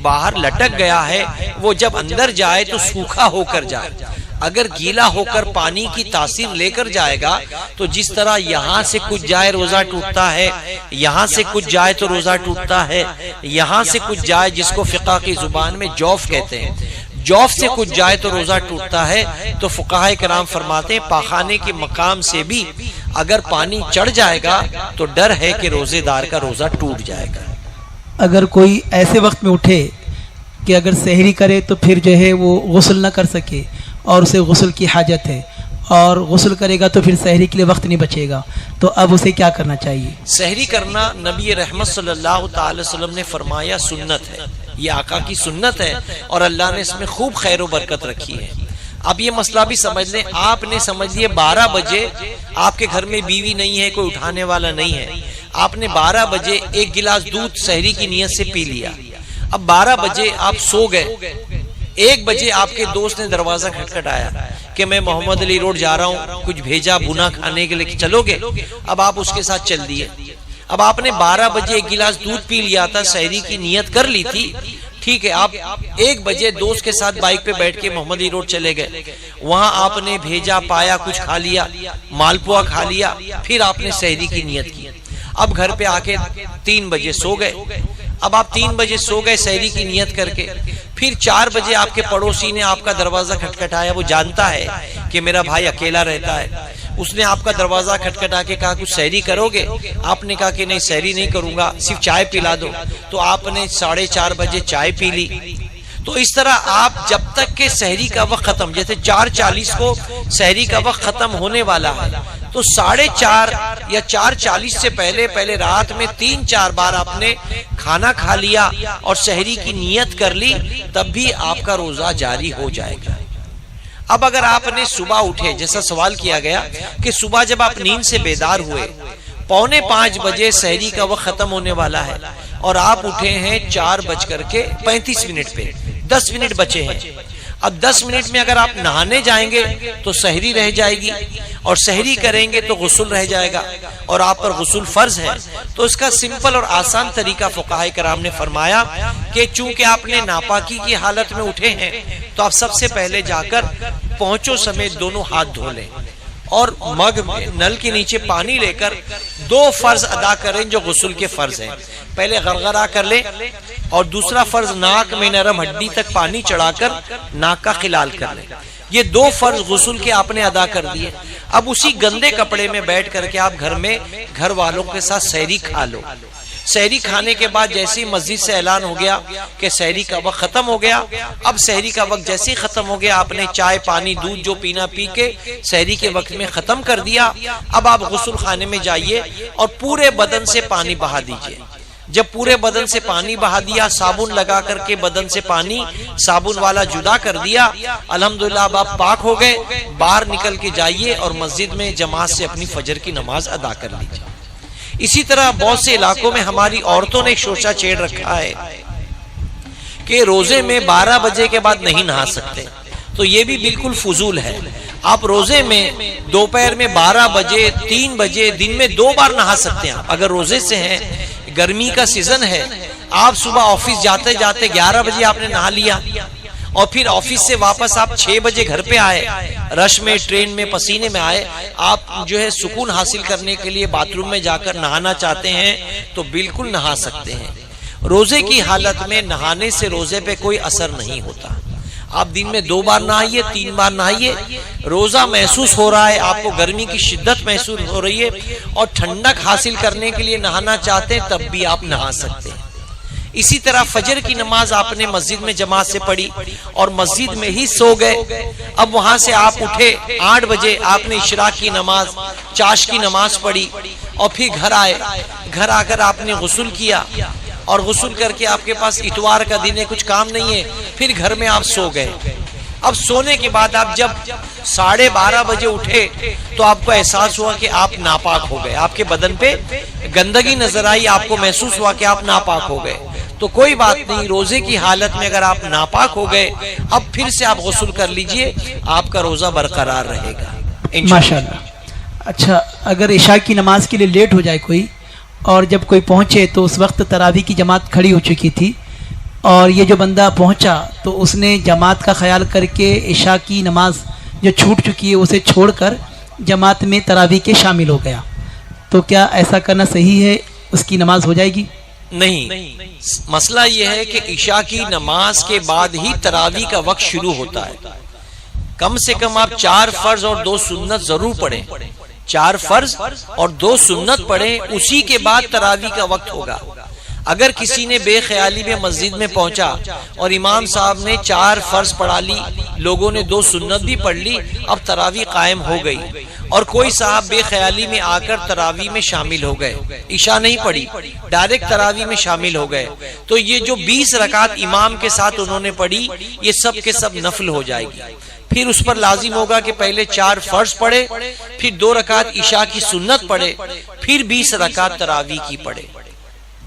Speaker 1: باہر لٹک گیا ہے وہ جب اندر جائے تو سوکھا ہو کر جائے۔ اگر گیلا ہو کر پانی کی تاثیر لے کر جائے گا تو جس طرح یہاں سے کچھ جائے روزہ ٹوٹتا ہے، یہاں سے کچھ جائے تو روزہ ٹوٹتا ہے، یہاں سے کچھ جائے جس کو فقہ کی زبان میں جوف کہتے ہیں، جوف سے کچھ جائے تو روزہ ٹوٹتا ہے۔ تو فقہاء کرام فرماتے ہیں پاخانے کے مقام سے بھی اگر پانی چڑھ جائے گا تو ڈر ہے کہ روزے دار کا روزہ ٹوٹ جائے گا۔
Speaker 2: اگر کوئی ایسے وقت میں اٹھے کہ اگر سحری کرے تو پھر جو ہے وہ غسل نہ کر سکے اور اسے غسل کی حاجت ہے اور غسل کرے گا تو پھر سحری کے لیے وقت نہیں بچے گا، تو اب اسے کیا کرنا چاہیے؟
Speaker 1: سحری کرنا نبی رحمت صلی اللہ تعالی وسلم نے فرمایا سنت ہے، یہ آقا کی سنت ہے اور اللہ نے اس میں خوب خیر و برکت رکھی ہے۔ اب یہ مسئلہ بھی سمجھ لیں، آپ نے سمجھ لیے 12 بجے آپ کے گھر میں بیوی نہیں ہے، کوئی اٹھانے والا نہیں ہے، آپ نے 12 بجے ایک گلاس دودھ سحری کی نیت سے پی لیا، اب 12 بجے آپ سو گئے، 1 بجے آپ کے دوست نے دروازہ کھٹکھٹایا کہ میں محمد علی روڈ جا رہا ہوں، کچھ بھیجا بھونا کھانے کے لیے، چلو گے؟ اب آپ اس کے ساتھ چل دیے۔ اب آپ نے 12 بجے ایک گلاس دودھ پی لیا تھا، سحری کی نیت کر لی تھی، ٹھیک ہے، آپ 1 بجے دوست کے ساتھ بائک پہ بیٹھ کے محمد علی روڈ چلے گئے، وہاں آپ نے بھیجا پایا کچھ کھا لیا، مالپوا کھا لیا، پھر آپ نے سحری کی نیت کی۔ اب گھر پہ آ کے 3 بجے سو گئے، اب آپ 3 بجے سو گئے سحری کی نیت کر کے، پھر 4 بجے آپ کے پڑوسی نے آپ کا دروازہ کھٹکھٹایا، وہ جانتا ہے کہ میرا بھائی اکیلا رہتا ہے، اس نے آپ کا دروازہ کھٹکھٹا کے کہا کچھ سحری کرو گے؟ آپ نے کہا کہ نہیں سحری نہیں کروں گا، صرف چائے پلا دو، تو آپ نے 4:30 بجے چائے پی لی۔ تو اس طرح آپ جب تک کہ سحری کا وقت ختم، جیسے 4:40 کو سحری کا وقت ختم ہونے والا ہے تو 4:30 یا 4:40 سے پہلے رات میں 3-4 بار آپ نے کھانا کھا لیا اور سحری کی نیت کر لی، تب بھی آپ کا روزہ جاری ہو جائے گا۔ اب اگر آپ نے صبح اٹھے، جیسا سوال کیا گیا کہ صبح جب آپ نیند سے بیدار ہوئے 4:45 بجے سحری کا وقت ختم ہونے والا ہے اور آپ اٹھے ہیں 4:35 پہ، 10 منٹ بچے ہیں، اب 10 منٹ میں اگر آپ نہانے جائیں گے تو سحری رہ جائے گی اور سحری کریں گے تو غسل رہ جائے گا اور آپ پر غسل فرض ہے۔ تو اس کا سمپل اور آسان طریقہ فقہاء کرام نے فرمایا کہ چونکہ آپ نے ناپاکی کی حالت میں اٹھے ہیں تو آپ سب سے پہلے جا کر پہنچوں سمیت دونوں ہاتھ دھو لیں اور مگ میں نل کے نیچے پانی لے کر 2 فرض ادا کریں جو غسل کے فرض ہیں۔ پہلے غرغرہ کر لیں اور دوسرا فرض ناک میں نرم ہڈی تک پانی چڑھا کر ناک کا خلال کر لیں۔ یہ 2 فرض غسل کے آپ نے ادا کر دیے. اب اسی گندے کپڑے میں بیٹھ کر کے آپ گھر میں گھر والوں کے ساتھ سحری کھا لو. سحری کھانے کے بعد جیسے ہی مسجد سے اعلان ہو گیا کہ سحری کا وقت ختم ہو گیا، اب سحری کا وقت جیسے ہی ختم ہو گیا، آپ نے چائے پانی دودھ جو پینا پی کے سحری کے وقت میں ختم کر دیا. اب آپ غسل خانے میں جائیے اور پورے بدن سے پانی بہا دیجئے. جب پورے بدن سے پانی بہا دیا، صابن لگا کر کے بدن سے پانی صابن والا جدا کر دیا، الحمدللہ اب آپ پاک ہو گئے. باہر نکل کے جائیے اور مسجد میں جماعت سے اپنی فجر کی نماز ادا کر لیجیے. اسی طرح بہت سے علاقوں میں ہماری عورتوں نے شوشہ چھیڑ رکھا ہے کہ روزے میں 12 بجے کے بعد نہیں نہا سکتے. تو یہ بھی بالکل فضول ہے. آپ روزے میں دوپہر میں 12 بجے 3 بجے دن میں 2 بار نہا سکتے ہیں. اگر روزے سے ہیں، گرمی کا سیزن ہے، آپ صبح آفس جاتے جاتے 11 بجے آپ نے نہا لیا اور پھر آفس سے واپس آپ 6 بجے گھر پہ آئے، رش میں ٹرین میں پسینے میں آئے، آپ جو ہے سکون حاصل کرنے کے لیے باتھ روم میں جا کر نہانا چاہتے ہیں تو بالکل نہا سکتے ہیں. روزے کی حالت میں نہانے سے روزے پہ کوئی اثر نہیں ہوتا. آپ دن میں 2 بار نہائیے 3 بار نہائیے. روزہ محسوس ہو رہا ہے، آپ کو گرمی کی شدت محسوس ہو رہی ہے اور ٹھنڈک حاصل کرنے کے لیے نہانا چاہتے ہیں، تب بھی آپ نہا سکتے ہیں. اسی طرح فجر کی نماز آپ نے مسجد میں جماعت سے پڑھی اور مسجد میں ہی سو گئے. اب وہاں سے آپ اٹھے 8 بجے، آپ نے اشراق کی نماز چاش کی نماز پڑھی اور پھر گھر آئے. گھر آ کر آپ نے غسل کیا اور غسل کر کے آپ کے پاس اتوار کا دن ہے، کچھ کام نہیں ہے، پھر گھر میں آپ سو گئے. اب سونے کے بعد آپ جب 12:30 بجے اٹھے تو آپ کو احساس ہوا کہ آپ ناپاک ہو گئے. آپ کے بدن پہ گندگی نظر آئی، آپ کو محسوس ہوا کہ آپ ناپاک ہو گئے. تو کوئی بات نہیں، روزے کی حالت میں اگر آپ ناپاک ہو گئے، اب پھر سے آپ غسل کر لیجئے، آپ کا روزہ برقرار رہے گا
Speaker 2: ماشاءاللہ. اچھا، اگر عشاء کی نماز کے لیے لیٹ ہو جائے کوئی اور جب کوئی پہنچے تو اس وقت تراویح کی جماعت کھڑی ہو چکی تھی اور یہ جو بندہ پہنچا تو اس نے جماعت کا خیال کر کے عشاء کی نماز جو چھوٹ چکی ہے اسے چھوڑ کر جماعت میں تراویح کے شامل ہو گیا، تو کیا ایسا کرنا صحیح ہے؟ اس کی نماز ہو جائے گی؟
Speaker 1: نہیں. مسئلہ یہ ہے کہ عشاء کی نماز کے بعد ہی تراویح کا وقت شروع ہوتا ہے. کم سے کم آپ 4 فرض اور 2 سنت ضرور پڑھیں. 4 فرض اور 2 سنت پڑھیں، اسی کے بعد تراویح کا وقت ہوگا. اگر کسی نے بے خیالی میں مسجد میں پہنچا اور امام صاحب نے 4 فرض پڑھا لی، لوگوں نے 2 سنت بھی پڑھ لی، اب تراویح قائم ہو گئی، اور کوئی صاحب بے خیالی میں آ کر تراویح میں شامل ہو گئے، عشاء نہیں پڑھی، ڈائریکٹ تراویح میں شامل ہو گئے، تو یہ جو 20 رکعت امام کے ساتھ انہوں نے پڑھی، یہ سب کے سب نفل ہو جائے گی. پھر اس پر لازم ہوگا کہ پہلے 4 فرض پڑھے، پھر 2 رکعت عشاء کی سنت پڑھے، پھر 20 رکعت تراویح کی پڑھے.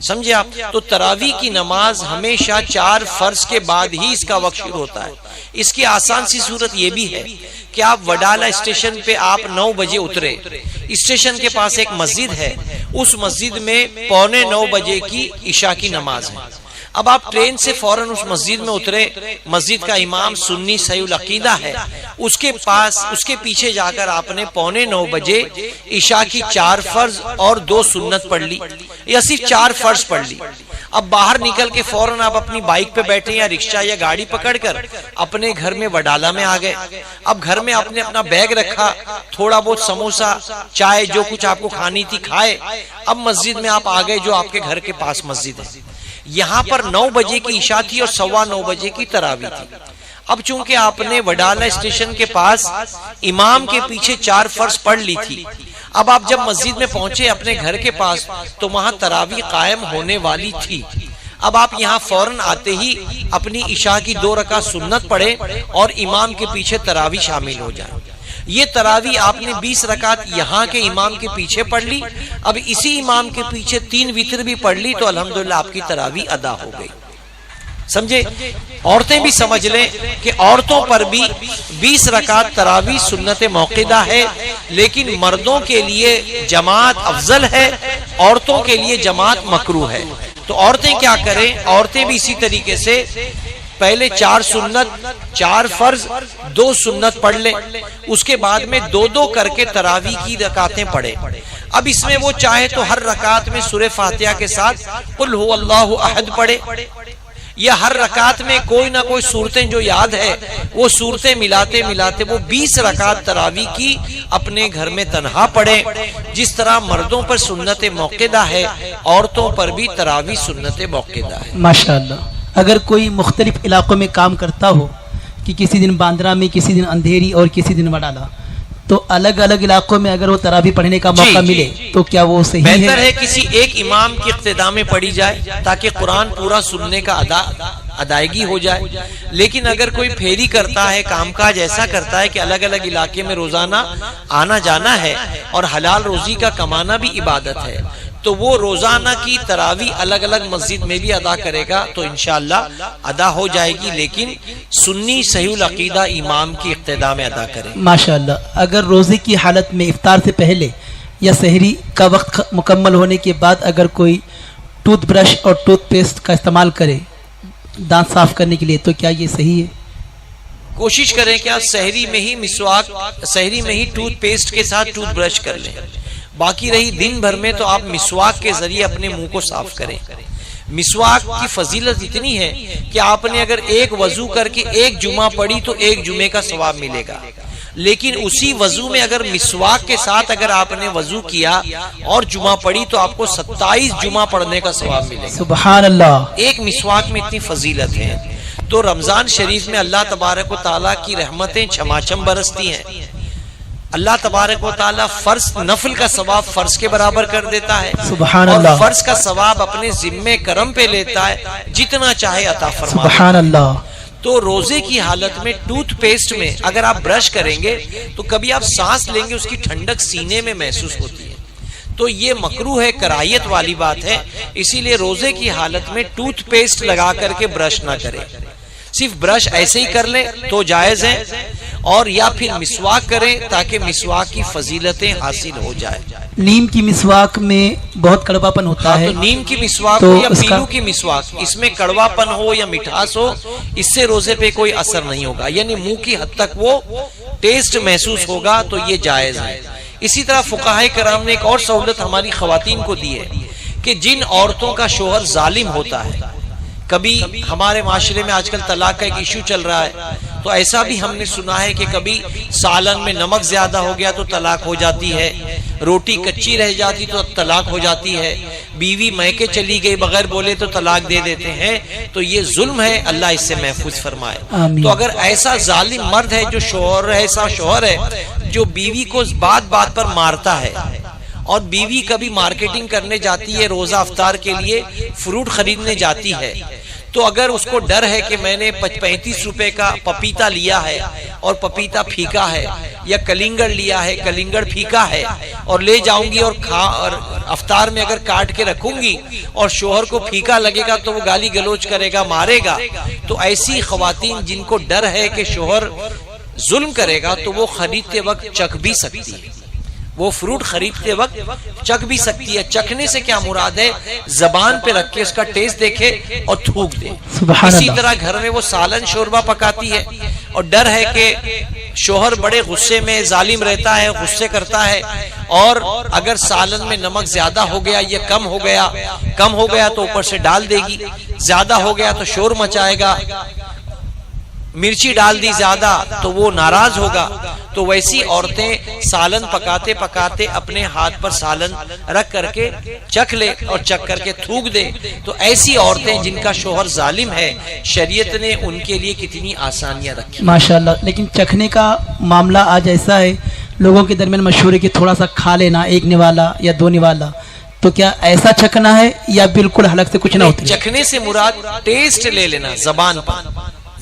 Speaker 1: سمجھے آپ؟ تو تراویح کی نماز ہمیشہ 4 فرض کے بعد ہی اس کا وقت شروع ہوتا ہے. اس کی آسان سی صورت یہ بھی ہے کہ آپ وڈالہ اسٹیشن پہ آپ 9 بجے اترے، اسٹیشن کے پاس ایک مسجد ہے، اس مسجد میں 8:45 بجے کی عشاء کی نماز ہے. اب آپ ٹرین سے فوراً اس مسجد میں اترے، مسجد کا امام سنی صحیح العقیدہ ہے، اس کے پاس اس کے پیچھے جا کر آپ نے 8:45 بجے عشاء کی 4 فرض اور 2 سنت پڑھ لی، یا صرف 4 فرض پڑھ لی. اب باہر نکل کے فوراً آپ اپنی بائک پہ بیٹھے یا رکشہ یا گاڑی پکڑ کر اپنے گھر میں وڈالہ میں آ گئے. اب گھر میں آپ نے اپنا بیگ رکھا، تھوڑا بہت سموسا چائے جو کچھ آپ کو کھانی تھی کھائے. اب مسجد میں آپ آ گئے جو آپ کے گھر کے پاس مسجد ہے. یہاں پر 9 بجے کی عشاء تھی اور 9:15 بجے کی تراویح تھی. اب چونکہ آپ نے وڈالہ اسٹیشن کے پاس امام کے پیچھے 4 فرض پڑھ لی تھی، اب آپ جب مسجد میں پہنچے اپنے گھر کے پاس تو وہاں تراویح قائم ہونے والی تھی. اب آپ یہاں فوراً آتے ہی اپنی عشاء کی 2 رکعت سنت پڑھے اور امام کے پیچھے تراویح شامل ہو جائے. یہ تراویح آپ نے 20 رکعت یہاں کے امام کے پیچھے پڑھ لی، اب اسی امام کے پیچھے 3 وتر بھی پڑھ لی تو الحمدللہ آپ کی تراویح ادا ہو گئی. سمجھے؟ عورتیں بھی سمجھ لیں کہ عورتوں پر بھی 20 رکعت تراویح سنت موقدہ ہے، لیکن مردوں کے لیے جماعت افضل ہے، عورتوں کے لیے جماعت مکروہ ہے. تو عورتیں کیا کریں؟ عورتیں بھی اسی طریقے سے پہلے 4 سنت 4 فرض 2 سنت پڑھ لیں، اس کے بعد میں 2 کر کے تراویح کی رکعتیں پڑھیں. اب اس میں وہ چاہے تو ہر رکعت میں سورہ فاتحہ کے ساتھ قل هو اللہ احد پڑھے، یا ہر رکعت میں کوئی نہ کوئی صورتیں جو یاد ہے وہ صورتیں ملاتے ملاتے وہ 20 رکعت تراویح کی اپنے گھر میں تنہا پڑھیں. جس طرح مردوں پر سنت موقدہ ہے عورتوں پر بھی تراویح سنت موقدہ ہے.
Speaker 2: ماشاءاللہ. اگر کوئی مختلف علاقوں میں کام کرتا ہو کہ کسی دن باندرا میں، کسی دن اندھیری اور کسی دن وڈالہ، تو الگ الگ علاقوں میں اگر وہ تراویح پڑھنے کا موقع ملے تو کیا وہ صحیح ہے؟
Speaker 1: بہتر ہے کسی ایک امام کی اقتداء میں پڑھی جائے تاکہ قرآن پورا سننے کا ادائیگی ہو جائے. لیکن اگر کوئی پھیری کرتا ہے، کام کاج ایسا کرتا ہے کہ الگ الگ علاقے میں روزانہ آنا جانا ہے اور حلال روزی کا کمانا بھی عبادت ہے، تو وہ روزانہ کی تراویح الگ الگ مسجد میں بھی ادا کرے گا تو انشاءاللہ ادا ہو جائے گی، لیکن سنی صحیح العقیدہ امام کی اقتداء میں ادا کرے.
Speaker 2: ماشاءاللہ. اگر روزے کی حالت میں افطار سے پہلے یا سحری کا وقت مکمل ہونے کے بعد اگر کوئی ٹوتھ برش اور ٹوتھ پیسٹ کا استعمال کرے دانت صاف کرنے کے لیے تو کیا یہ صحیح ہے؟
Speaker 1: کوشش کریں کہ آپ سحری میں ہی مسواک، سحری میں ہی ٹوتھ پیسٹ کے ساتھ ٹوتھ برش کر لیں. باقی رہی دن بھر میں تو آپ مسواک کے ذریعے اپنے منہ کو صاف کریں. مسواک کی فضیلت اتنی ہے کہ آپ نے اگر ایک وضو کر کے ایک جمعہ پڑھی تو ایک جمعے کا ثواب ملے گا، لیکن اسی وضو میں اگر مسواک کے ساتھ اگر آپ نے وضو کیا اور جمعہ پڑھی تو آپ کو 27 جمعہ پڑھنے کا ثواب ملے گا.
Speaker 2: سبحان اللہ.
Speaker 1: ایک مسواک میں اتنی فضیلت ہے. تو رمضان شریف میں اللہ تبارک و تعالیٰ کی رحمتیں چھماچم برستی ہیں. اللہ تبارک و تعالیٰ فرض نفل کا ثواب فرض کے برابر کر دیتا ہے،
Speaker 2: سبحان
Speaker 1: اور
Speaker 2: اللہ.
Speaker 1: فرض کا ثواب اپنے ذمے کرم پہ لیتا ہے، جتنا چاہے عطا فرماتا ہے.
Speaker 2: سبحان اللہ.
Speaker 1: تو روزے کی حالت میں ٹوتھ پیسٹ میں اگر آپ برش کریں گے تو کبھی آپ سانس لیں گے اس کی ٹھنڈک سینے میں محسوس ہوتی ہے، تو یہ مکروہ ہے، کراہیت والی بات ہے. اسی لیے روزے کی حالت میں ٹوتھ پیسٹ لگا کر کے برش نہ کریں، صرف برش ایسے ہی کر لیں تو جائز ہے، اور یا پھر مسواک کریں تاکہ مسواک کی فضیلتیں حاصل ہو جائے.
Speaker 2: نیم کی مسواک میں بہت کڑوا پن ہوتا ہے،
Speaker 1: تو نیم کی مسواک
Speaker 2: تو
Speaker 1: ہو یا
Speaker 2: اس کا-
Speaker 1: پیلو کی مسواک، اس میں کڑوا پن ہو یا مٹھاس ہو، اس سے روزے پہ کوئی اثر نہیں ہوگا، یعنی منہ کی حد تک وہ ٹیسٹ محسوس ہوگا تو یہ جائز ہے. اسی طرح فقہائے کرام نے ایک اور سہولت ہماری خواتین کو دی ہے کہ جن عورتوں کا شوہر ظالم ہوتا ہے، کبھی ہمارے معاشرے میں آج کل طلاق کا ایک ایشو چل رہا ہے، تو ایسا بھی ہم نے سنا ہے کہ کبھی سالن میں نمک زیادہ ہو گیا تو طلاق ہو جاتی ہے، روٹی کچی رہ جاتی تو طلاق ہو جاتی ہے، بیوی میکے چلی گئی بغیر بولے تو طلاق دے دیتے ہیں. تو یہ ظلم ہے، اللہ اس سے محفوظ فرمائے.
Speaker 2: آمین.
Speaker 1: تو اگر ایسا ظالم مرد ہے جو شوہر، ایسا شوہر ہے جو بیوی کو بات بات پر مارتا ہے، اور بیوی کبھی مارکیٹنگ کرنے جاتی ہے، روزہ افطار کے لیے فروٹ خریدنے جاتی ہے، تو اگر اس کو ڈر ہے کہ میں نے 35 روپے کا پپیتا لیا ہے اور پپیتا پھیکا ہے، یا کلنگڑ لیا ہے کلنگڑ پھیکا ہے، اور لے جاؤں گی اور افطار میں اگر کاٹ کے رکھوں گی اور شوہر کو پھیکا لگے گا تو وہ گالی گلوچ کرے گا، مارے گا، تو ایسی خواتین جن کو ڈر ہے کہ شوہر ظلم کرے گا تو وہ خریدتے وقت چکھ بھی سکتی ہے، وہ فروٹ خریدتے وقت چکھ بھی سکتی ہے. چکھنے سے کیا مراد ہے؟ زبان پہ رکھ کے اس کا ٹیسٹ دیکھے اور تھوک دے.
Speaker 2: سبحان
Speaker 1: اسی
Speaker 2: اللہ.
Speaker 1: طرح گھر میں وہ سالن شوربہ پکاتی ہے اور ڈر ہے کہ شوہر بڑے غصے میں ظالم رہتا ہے، غصے کرتا ہے، اور اگر سالن میں نمک زیادہ ہو گیا یا کم ہو گیا تو اوپر سے ڈال دے گی، زیادہ ہو گیا تو شور مچائے گا، مرچی ڈال دی زیادہ تو وہ ناراض ہوگا. تو ویسی عورتیں سالن پکاتے پکاتے اپنے ہاتھ پر سالن رکھ کر کے چکھ لے اور چکھ کر کے تھوک دے. تو ایسی عورتیں جن کا شوہر ظالم ہے، شریعت نے ان کے لیے کتنی آسانیاں رکھی.
Speaker 2: ماشاءاللہ. لیکن چکھنے کا معاملہ آج ایسا ہے، لوگوں کے درمیان مشہور ہے کہ تھوڑا سا کھا لینا، ایک نوالا یا دو نوالا، تو کیا ایسا چکھنا ہے یا بالکل حلق سے کچھ نہ ہوتا ہے؟
Speaker 1: چکھنے سے مراد ٹیسٹ لے لینا،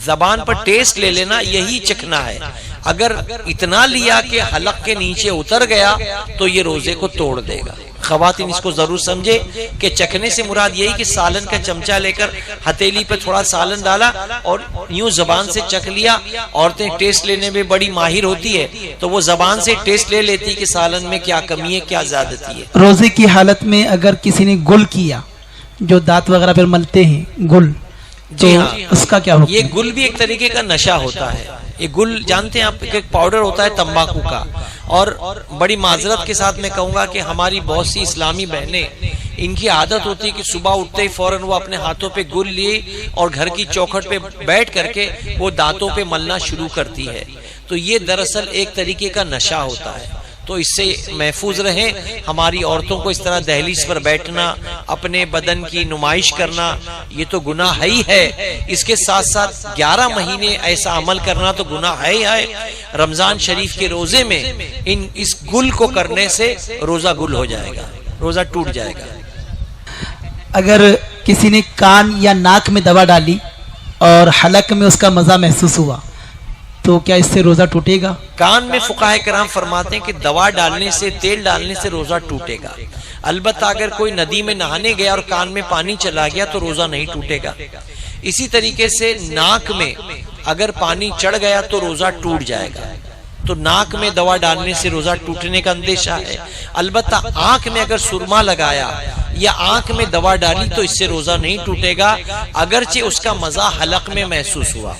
Speaker 1: زبان پر ٹیسٹ لے لینا، یہی چکھنا ہے. اگر اتنا لیا کہ حلق کے نیچے اتر گیا تو یہ روزے کو توڑ دے گا. خواتین اس کو ضرور سمجھے کہ چکھنے سے مراد یہی کہ سالن کا چمچہ لے کر ہتھیلی پہ تھوڑا سالن ڈالا اور یوں زبان سے چکھ لیا. عورتیں ٹیسٹ لینے میں بڑی ماہر ہوتی ہے تو وہ زبان سے ٹیسٹ لے لیتی کہ سالن میں کیا کمی ہے، کیا زیادتی ہے.
Speaker 2: روزے کی حالت میں اگر کسی نے گل کیا، جو دانت وغیرہ پہ ملتے ہیں گل، تو
Speaker 1: جی ہاں،
Speaker 2: اس کا کیا حکم؟
Speaker 1: یہ گل بھی ایک طریقے کا نشہ ہوتا ہے. یہ گل جانتے ہیں آپ، ایک پاؤڈر ہوتا ہے تمباکو کا. اور بڑی معذرت کے ساتھ میں کہوں گا کہ ہماری بہت سی اسلامی بہنیں ان کی عادت ہوتی ہے کہ صبح اٹھتے ہی فوراً وہ اپنے ہاتھوں پہ گل لیے اور گھر کی چوکھٹ پہ بیٹھ کر کے وہ دانتوں پہ ملنا شروع کرتی ہے. تو یہ دراصل ایک طریقے کا نشہ ہوتا ہے. تو اس سے محفوظ رہیں. ہماری عورتوں کو اس طرح دہلیز پر بیٹھنا، اپنے بدن کی نمائش کرنا، یہ تو گناہ ہی ہے. اس کے ساتھ ساتھ 11 مہینے ایسا عمل کرنا تو گناہ ہے ہی ہے. رمضان شریف کے روزے میں اس گل کو کرنے سے روزہ گل ہو جائے گا، روزہ ٹوٹ جائے گا.
Speaker 2: اگر کسی نے کان یا ناک میں دوا ڈالی اور حلق میں اس کا مزہ محسوس ہوا تو کیا اس سے روزہ ٹوٹے گا؟
Speaker 1: کان میں فقہائے کرام فرماتے ہیں کہ دوا ڈالنے سے، تیل ڈالنے سے روزہ ٹوٹے گا. البتہ اگر کوئی ندی میں نہانے گیا اور کان میں پانی چلا گیا تو روزہ نہیں ٹوٹے گا. اسی طریقے سے ناک میں اگر پانی چڑھ گیا تو روزہ ٹوٹ جائے گا. تو ناک میں دوا ڈالنے سے روزہ ٹوٹنے کا اندیشہ ہے. البتہ آنکھ میں اگر سرما لگایا یا آنکھ میں دوا ڈالی تو اس سے روزہ نہیں ٹوٹے گا، اگرچہ اس کا مزہ حلق میں محسوس ہوا،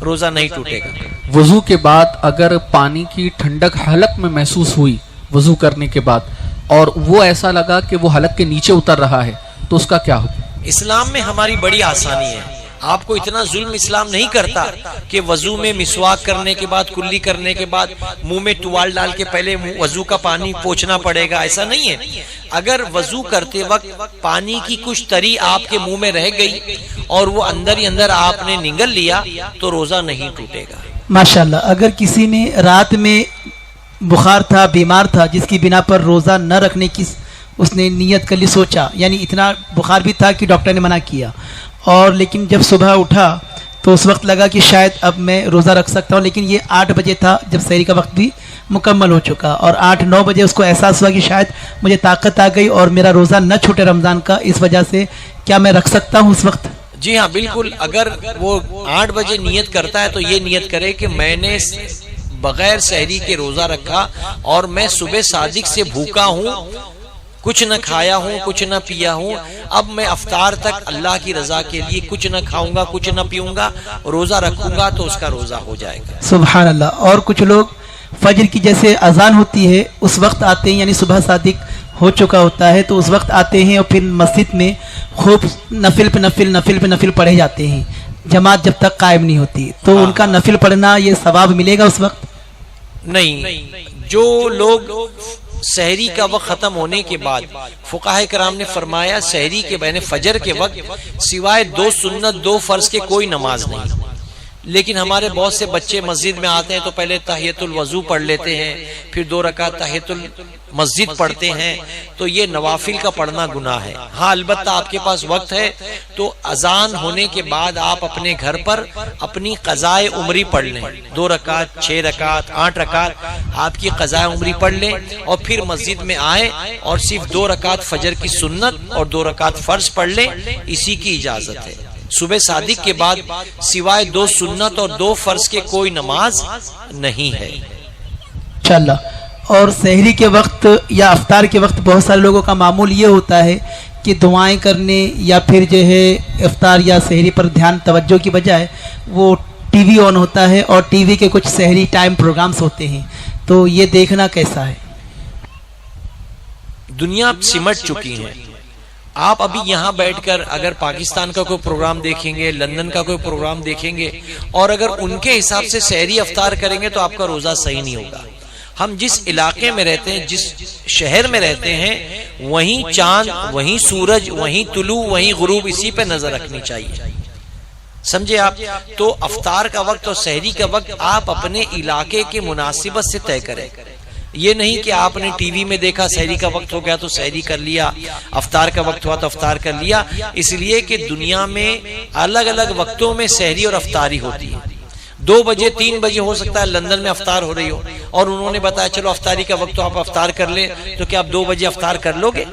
Speaker 1: روزہ نہیں ٹوٹے گا.
Speaker 3: وضو کے بعد اگر پانی کی ٹھنڈک حلق میں محسوس ہوئی وضو کرنے کے بعد اور وہ ایسا لگا کہ وہ حلق کے نیچے اتر رہا ہے تو اس کا کیا حکم؟
Speaker 1: اسلام میں ہماری بڑی آسانی ہے. آپ کو اتنا ظلم اسلام نہیں کرتا کہ وضو میں مسواک کرنے کے بعد، کلی کرنے کے بعد منہ میں ٹوال ڈال کے پہلے وضو کا پانی پوچھنا پڑے گا. ایسا نہیں ہے. اگر وضو کرتے وقت پانی کی کچھ تری آپ کے منہ میں رہ گئی اور وہ اندر ہی اندر آپ نے نگل لیا تو روزہ نہیں ٹوٹے گا.
Speaker 2: ماشاءاللہ. اگر کسی نے رات میں بخار تھا، بیمار تھا، جس کی بنا پر روزہ نہ رکھنے کی اس نے نیت کر لی، سوچا، یعنی اتنا بخار بھی تھا کہ ڈاکٹر نے منع کیا، اور لیکن جب صبح اٹھا تو اس وقت لگا کہ شاید اب میں روزہ رکھ سکتا ہوں، لیکن یہ 8 بجے تھا جب سحری کا وقت بھی مکمل ہو چکا، اور 8-9 بجے اس کو احساس ہوا کہ شاید مجھے طاقت آ گئی اور میرا روزہ نہ چھوٹے رمضان کا، اس وجہ سے کیا میں رکھ سکتا ہوں اس وقت؟
Speaker 1: جی ہاں بالکل. اگر وہ 8 بجے نیت کرتا ہے تو یہ نیت کرے کہ میں نے بغیر سحری کے روزہ رکھا اور میں صبح صادق سے بھوکا ہوں، کچھ نہ کھایا ہوں، کچھ نہ پیا ہوں، اب میں افطار تک اللہ کی رضا کے لیے کچھ نہ کھاؤں گا، کچھ نہ پیوں گا، روزہ رکھوں گا تو اس کا روزہ ہو جائے گا.
Speaker 2: سبحان اللہ. اور کچھ لوگ فجر کی جیسے اذان ہوتی ہے اس وقت آتے ہیں، یعنی صبح صادق ہو چکا ہوتا ہے تو اس وقت آتے ہیں اور پھر مسجد میں خوب نفل پہ نفل پڑھے جاتے ہیں جماعت جب تک قائم نہیں ہوتی، تو ان کا نفل پڑھنا یہ ثواب ملے گا اس وقت؟
Speaker 1: نہیں. جو لوگ سحری کا وقت ختم ہونے کے بعد، فقہائے کرام نے فرمایا سحری کے بین فجر کے وقت سوائے 2 سنت 2 فرض کے کوئی نماز نہیں. لیکن ہمارے بہت سے بچے مسجد میں آتے ہیں تو پہلے تحیۃ الوضو پڑھ لیتے ہیں، پھر 2 رکعت تحیۃ المسجد پڑھتے ہیں، تو یہ نوافل کا پڑھنا گناہ ہے. ہاں البتہ آپ کے پاس وقت ہے تو اذان ہونے کے بعد آپ اپنے گھر پر اپنی قضائے عمری پڑھ لیں. 2 رکعت، 6 رکعت، 8 رکعت آپ کی قضائے عمری پڑھ لیں اور پھر مسجد میں آئیں اور صرف 2 رکعت فجر کی سنت اور 2 رکعت فرض پڑھ لیں. اسی کی اجازت ہے. صبح صادق کے بعد سوائے 2 سنت اور 2 فرض کے کوئی نماز نہیں ہے.
Speaker 2: انشاءاللہ. اور سحری کے وقت یا افطار کے وقت بہت سارے لوگوں کا معمول یہ ہوتا ہے کہ دعائیں کرنے یا پھر جو ہے افطار یا سحری پر دھیان توجہ کی بجائے وہ ٹی وی آن ہوتا ہے اور ٹی وی کے کچھ سحری ٹائم پروگرامز ہوتے ہیں، تو یہ دیکھنا کیسا ہے؟
Speaker 1: دنیا سمٹ چکی ہے. آپ ابھی یہاں بیٹھ کر اگر پاکستان کا کوئی پروگرام دیکھیں گے، لندن کا کوئی پروگرام دیکھیں گے اور اگر ان کے حساب سے سحری افطار کریں گے تو آپ کا روزہ صحیح نہیں ہوگا. ہم جس علاقے میں رہتے ہیں، جس شہر میں رہتے ہیں، وہیں چاند، وہیں سورج، وہیں طلوع، وہیں غروب، اسی پہ نظر رکھنی چاہیے. سمجھے آپ؟ تو افطار کا وقت اور سحری کا وقت آپ اپنے علاقے کے مناسبت سے طے کریں. یہ نہیں کہ آپ نے ٹی وی میں دیکھا سحری کا وقت ہو گیا تو سحری کر لیا، افطار کا وقت ہوا تو افطار کر لیا. اس لیے کہ دنیا میں الگ الگ وقتوں میں سحری اور افطاری ہوتی ہے. 2 بجے 3 بجے ہو سکتا ہے لندن میں افطار ہو رہی ہو اور انہوں نے بتایا چلو افطاری کا وقت تو آپ افطار کر لیں، تو کیا آپ 2 بجے افطار کر لو گے؟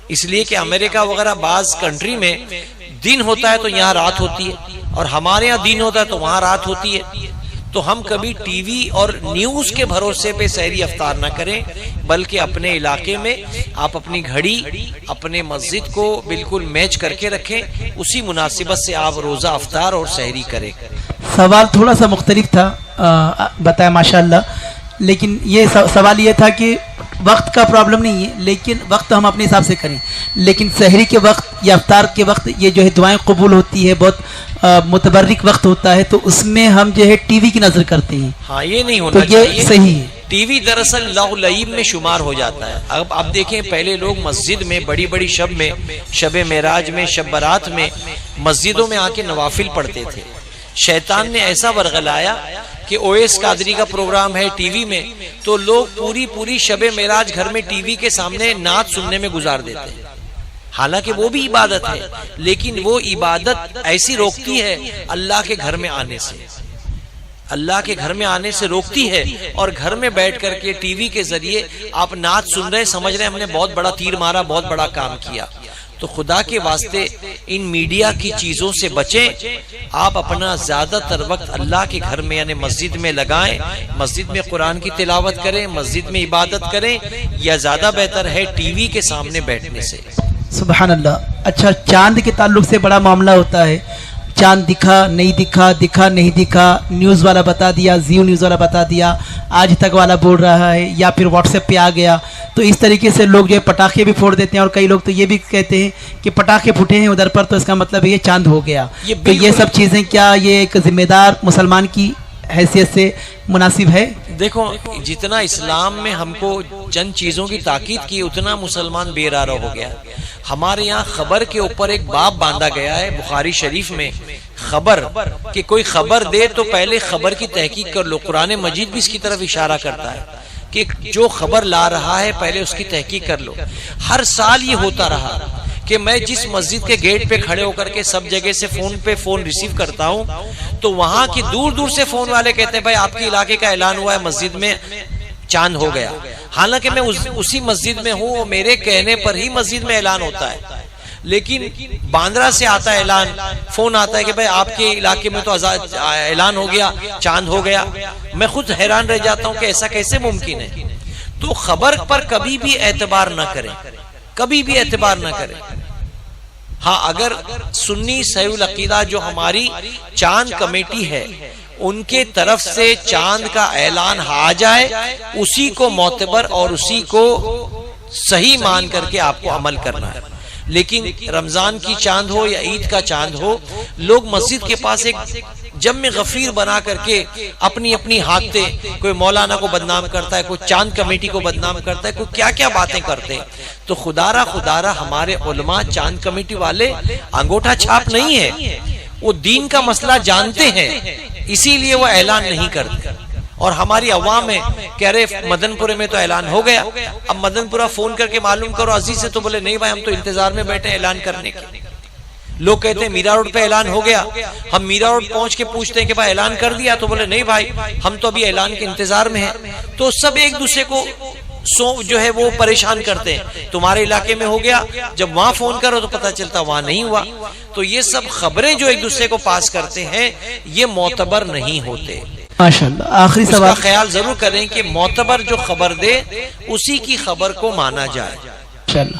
Speaker 1: اس لیے کہ امریکہ وغیرہ بعض کنٹری میں دن ہوتا ہے تو یہاں رات ہوتی ہے اور ہمارے یہاں دن ہوتا ہے تو وہاں رات ہوتی ہے. تو ہم کبھی ٹی وی اور نیوز کے بھروسے پہ سحری افطار نہ کریں، بلکہ اپنے علاقے میں آپ اپنی گھڑی، اپنے مسجد کو بالکل میچ کر کے رکھیں، اسی مناسبت سے آپ روزہ افطار اور سحری کریں.
Speaker 2: سوال تھوڑا سا مختلف تھا، بتایا ماشاءاللہ، لیکن یہ سوال یہ تھا کہ وقت کا پرابلم نہیں ہے، لیکن وقت ہم اپنے حساب سے کریں، لیکن سحری کے وقت یا افطار کے وقت یہ جو ہے دعائیں قبول ہوتی ہے، بہت متبرک وقت ہوتا ہے، تو اس میں ہم جو ہے ٹی وی کی نظر کرتے ہیں،
Speaker 1: ہاں یہ نہیں
Speaker 2: تو
Speaker 1: ہونا
Speaker 2: یہ
Speaker 1: چاہیے.
Speaker 2: صحیح ہے.
Speaker 1: ٹی وی دراصل لغو لعیب میں شمار ہو جاتا ہے. اب دیکھیں پہلے لوگ مسجد میں بڑی بڑی شب میں، شب معراج میں، شب برات میں مسجدوں میں آ کے نوافل پڑھتے تھے. شیطان نے ایسا ورغلایا کہ اویس قادری کا پروگرام ہے ٹی وی میں، تو لوگ پوری شب معراج گھر میں ٹی وی کے سامنے نعت سننے میں گزار دیتے ہیں. حالانکہ وہ بھی عبادت ہے، لیکن وہ عبادت ایسی روکتی ہے اللہ کے گھر میں آنے سے، اللہ کے گھر میں آنے سے روکتی ہے. اور گھر میں بیٹھ کر کے ٹی وی کے ذریعے آپ نعت سن رہے، سمجھ رہے ہم نے بہت بڑا تیر مارا، بہت بڑا کام کیا. تو خدا کے واسطے ان میڈیا کی چیزوں سے بچیں. آپ اپنا زیادہ تر وقت اللہ کے گھر میں یعنی مسجد میں لگائیں، مسجد میں قرآن کی تلاوت کریں، مسجد میں عبادت کریں، یا زیادہ بہتر ہے ٹی وی کے سامنے بیٹھنے سے.
Speaker 2: سبحان اللہ. اچھا، چاند کے تعلق سے بڑا معاملہ ہوتا ہے، چاند دکھا نہیں دکھا، دکھا نہیں دکھا، نیوز والا بتا دیا، زیو نیوز والا بتا دیا، آج تک والا بول رہا ہے، یا پھر واٹس ایپ پہ آ گیا. تو اس طریقے سے لوگ جو ہے پٹاخے بھی پھوڑ دیتے ہیں، اور کئی لوگ تو یہ بھی کہتے ہیں کہ پٹاخے پھوٹے ہیں ادھر پر تو اس کا مطلب یہ چاند ہو گیا. تو یہ سب چیزیں کیا یہ ایک ذمہ دار مسلمان کی حیثیت سے مناسب ہے؟
Speaker 1: دیکھو، جتنا اسلام میں ہم کو چند چیزوں کی تاکید کی، اتنا مسلمان بے راہ ہو گیا. ہمارے یہاں خبر کے اوپر ایک باب باندھا گیا ہے بخاری شریف میں، خبر کہ کوئی خبر دے تو پہلے خبر کی تحقیق کر لو. قرآن مجید بھی اس کی طرف اشارہ کرتا ہے کہ جو خبر لا رہا ہے پہلے اس کی تحقیق کر لو. ہر سال یہ ہوتا رہا کہ میں جس مسجد کے گیٹ پہ کھڑے ہو کر کے سب جگہ سے فون ریسیو کرتا ہوں، تو وہاں کی دور دور سے فون والے کہتے ہیں بھائی آپ کے علاقے کا اعلان ہوا ہے، مسجد میں چاند ہو گیا. حالانکہ میں اسی مسجد میں ہوں، میرے کہنے پر ہی مسجد میں اعلان ہوتا ہے. لیکن باندرا سے آتا ہے اعلان، فون آتا ہے کہ بھائی آپ کے علاقے میں تو اعلان ہو گیا، چاند ہو گیا. میں خود حیران رہ جاتا ہوں کہ ایسا کیسے ممکن ہے. تو خبر پر کبھی بھی اعتبار نہ کریں، کبھی بھی اعتبار نہ کریں. ہاں، اگر سنی صحیح العقیدہ جو ہماری چاند کمیٹی ہے ان کے طرف سے چاند کا اعلان آ جائے، اسی کو معتبر اور اسی کو صحیح مان کر کے آپ کو عمل کرنا ہے. لیکن رمضان کی چاند ہو یا عید کا چاند ہو، لوگ مسجد کے پاس ایک جمع غفیر بنا کر کے اپنی ہانکتے، کوئی مولانا کو بدنام کرتا ہے، کوئی چاند کمیٹی کو بدنام کرتا ہے، کوئی کیا کیا باتیں کرتے ہیں. تو خدارہ ہمارے علماء چاند کمیٹی والے انگوٹھا چھاپ نہیں ہے، وہ دین کا مسئلہ جانتے ہیں، اسی لیے وہ اعلان نہیں کرتے. اور ہماری عوام ہے کہہ رہے مدن پورے میں تو اعلان ہو گیا. اب مدن پورہ فون کر کے معلوم کرو عزیز سے، تو بولے نہیں بھائی ہم تو انتظار میں بیٹھے اعلان کرنے کے. لوگ کہتے ہیں میرا روڈ پہ اعلان ہو گیا، ہم میرا روڈ پہنچ کے پوچھتے ہیں کہ بھائی اعلان کر دیا، تو بولے نہیں بھائی ہم تو ابھی اعلان کے انتظار میں ہیں. تو سب ایک دوسرے کو جو ہے وہ پریشان کرتے ہیں. تمہارے علاقے میں ہو گیا، جب وہاں فون کرو تو پتہ چلتا وہاں نہیں ہوا. تو یہ سب خبریں جو ایک دوسرے کو پاس کرتے ہیں یہ معتبر نہیں ہوتے.
Speaker 2: ماشاءاللہ. آخری
Speaker 1: اس
Speaker 2: سوال.
Speaker 1: کا خیال ضرور کریں کہ معتبر جو خبر دے اسی کی خبر کو مانا جائے.
Speaker 2: ماشاءاللہ.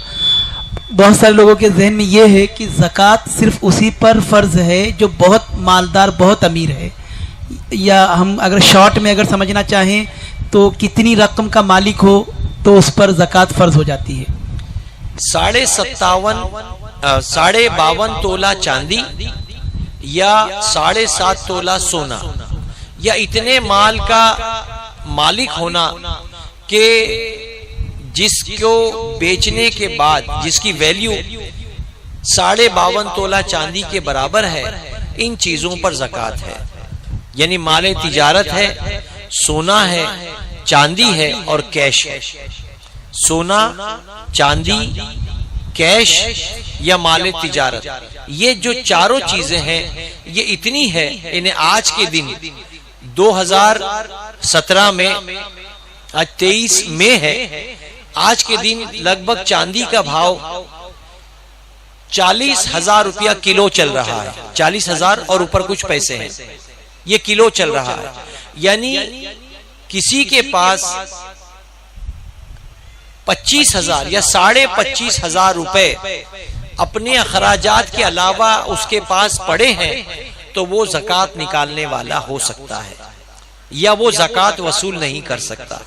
Speaker 2: بہت سارے لوگوں کے ذہن میں یہ ہے کہ زکوٰۃ صرف اسی پر فرض ہے جو بہت مالدار، بہت امیر ہے، یا ہم اگر شارٹ میں اگر سمجھنا چاہیں تو کتنی رقم کا مالک ہو تو اس پر زکوٰۃ فرض ہو جاتی ہے؟
Speaker 1: 52.5 تولہ چاندی یا 7.5 تولہ سونا، یا اتنے مال کا مالک ہونا کہ جس کو بیچنے کے بعد جس کی ویلیو 52.5 تولہ چاندی کے برابر ہے، ان چیزوں پر زکوٰۃ ہے. یعنی مال تجارت ہے، سونا ہے، چاندی ہے اور کیش ہے. سونا، چاندی، کیش یا مال تجارت، یہ جو چاروں چیزیں ہیں یہ اتنی ہے. انہیں آج کے دن 2017 میں، آج 23 مئی ہے، آج کے دن لگ بھگ چاندی کا بھاؤ 40,000 روپیہ کلو چل رہا ہے. 40,000 اور اوپر کچھ پیسے ہیں، یہ کلو چل رہا ہے. یعنی کسی کے پاس 25,000 یا 25,500 روپے اپنے اخراجات کے علاوہ اس کے پاس پڑے ہیں تو وہ زکوٰۃ نکالنے والا ہو سکتا ہے، یا وہ زکوٰۃ وصول نہیں کر سکتا.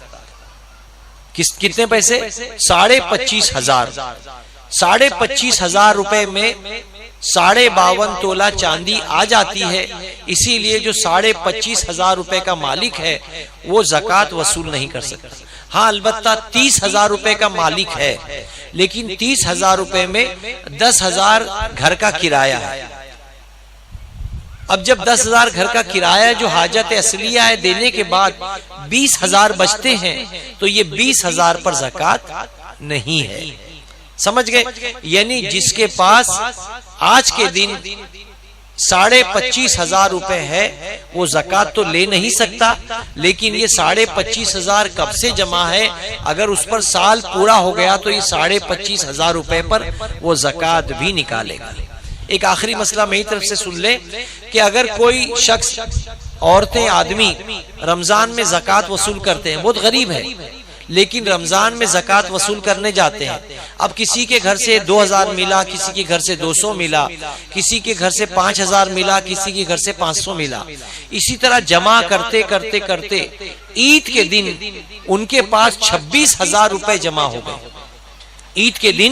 Speaker 1: کتنے پیسے؟ 25,500. 25,500 روپے میں 52.5 تولہ چاندی آ جاتی ہے. اسی لیے جو 25,500 روپے کا مالک ہے وہ زکوٰۃ وصول نہیں کر سکتا. ہاں البتہ 30,000 روپے کا مالک ہے، لیکن 30,000 روپے میں 10,000 گھر کا کرایہ ہے. اب جب 10,000 گھر کا کرایہ جو حاجت اصلیہ ہے دینے کے بعد 20,000 بچتے ہیں تو یہ 20,000 پر زکوٰۃ نہیں ہے. سمجھ گئے؟ یعنی جس کے پاس آج کے دن 25,500 روپے ہے وہ زکوٰۃ تو لے نہیں سکتا، لیکن یہ 25,500 کب سے جمع ہے؟ اگر اس پر سال پورا ہو گیا تو یہ 25,500 روپے پر وہ زکوٰۃ بھی نکالے گا. ایک آخری مسئلہ میری طرف سے سن لیں کہ اگر کوئی شخص، عورتیں، آدمی رمضان میں زکوٰۃ وصول کرتے ہیں، بہت غریب ہے لیکن رمضان میں زکوٰۃ وصول کرنے جاتے ہیں. اب کسی کے گھر سے 2,000 ملا، کسی کے گھر سے 200 ملا، کسی کے گھر سے 5,000 ملا، کسی کے گھر سے 500 ملا. اسی طرح جمع کرتے کرتے کرتے عید کے دن ان کے پاس 26,000 روپے جمع ہو گئے. عید کے دن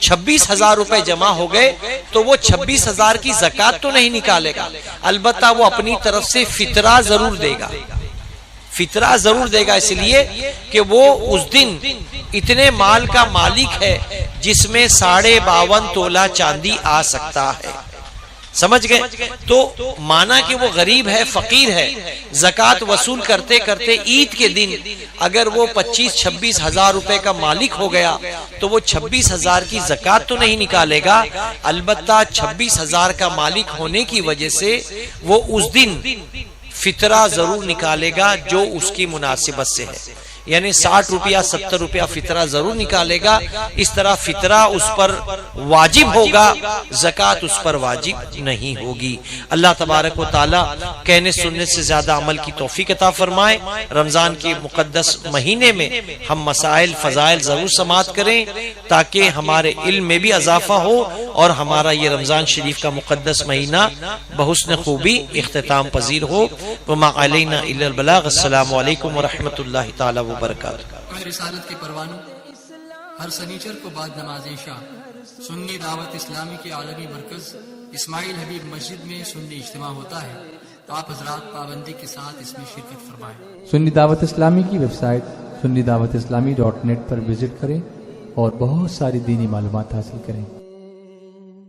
Speaker 1: 26,000 روپے جمع ہو گئے تو وہ 26,000 کی زکوٰۃ تو نہیں نکالے گا، البتہ وہ اپنی طرف سے فطرہ ضرور دے گا. فطرہ ضرور دے گا، اس لیے کہ وہ اس دن اتنے مال کا مالک ہے جس میں 52.5 تولہ چاندی آ سکتا ہے. سمجھ گئے؟ تو مانا کہ وہ غریب ہے، فقیر ہے، زکوٰۃ وصول کرتے کرتے عید کے دن اگر وہ 25,000-26,000 روپے کا مالک ہو گیا تو وہ 26,000 کی زکوٰۃ تو نہیں نکالے گا، البتہ 26,000 کا مالک ہونے کی وجہ سے وہ اس دن فطرہ ضرور نکالے گا جو اس کی مناسبت سے ہے. یعنی 60 روپیہ 70 روپیہ فطرہ ضرور نکالے گا. اس طرح فطرہ اس پر واجب ہوگا، زکوٰۃ اس پر واجب نہیں ہوگی. اللہ تبارک و تعالی کہنے سننے سے زیادہ عمل کی توفیق عطا فرمائے. رمضان کے مقدس مہینے میں ہم مسائل فضائل ضرور سماعت کریں تاکہ ہمارے علم میں بھی اضافہ ہو اور ہمارا یہ رمضان شریف کا مقدس مہینہ بحسن خوبی اختتام پذیر ہو. وما علینا الا البلاغ. السلام علیکم ورحمۃ اللہ تعالی وبرکاتہ.
Speaker 4: رسالت کے پروانوں ہر سنیچر کو بعد نماز عشاء سنی دعوت اسلامی کے عالمی مرکز اسماعیل حبیب مسجد میں سنی اجتماع ہوتا ہے، تو آپ حضرات پابندی کے ساتھ اس میں شرکت فرمائیں.
Speaker 5: سنی دعوت اسلامی کی ویب سائٹ سنی دعوت اسلامی .net پر وزٹ کریں اور بہت ساری دینی معلومات حاصل کریں.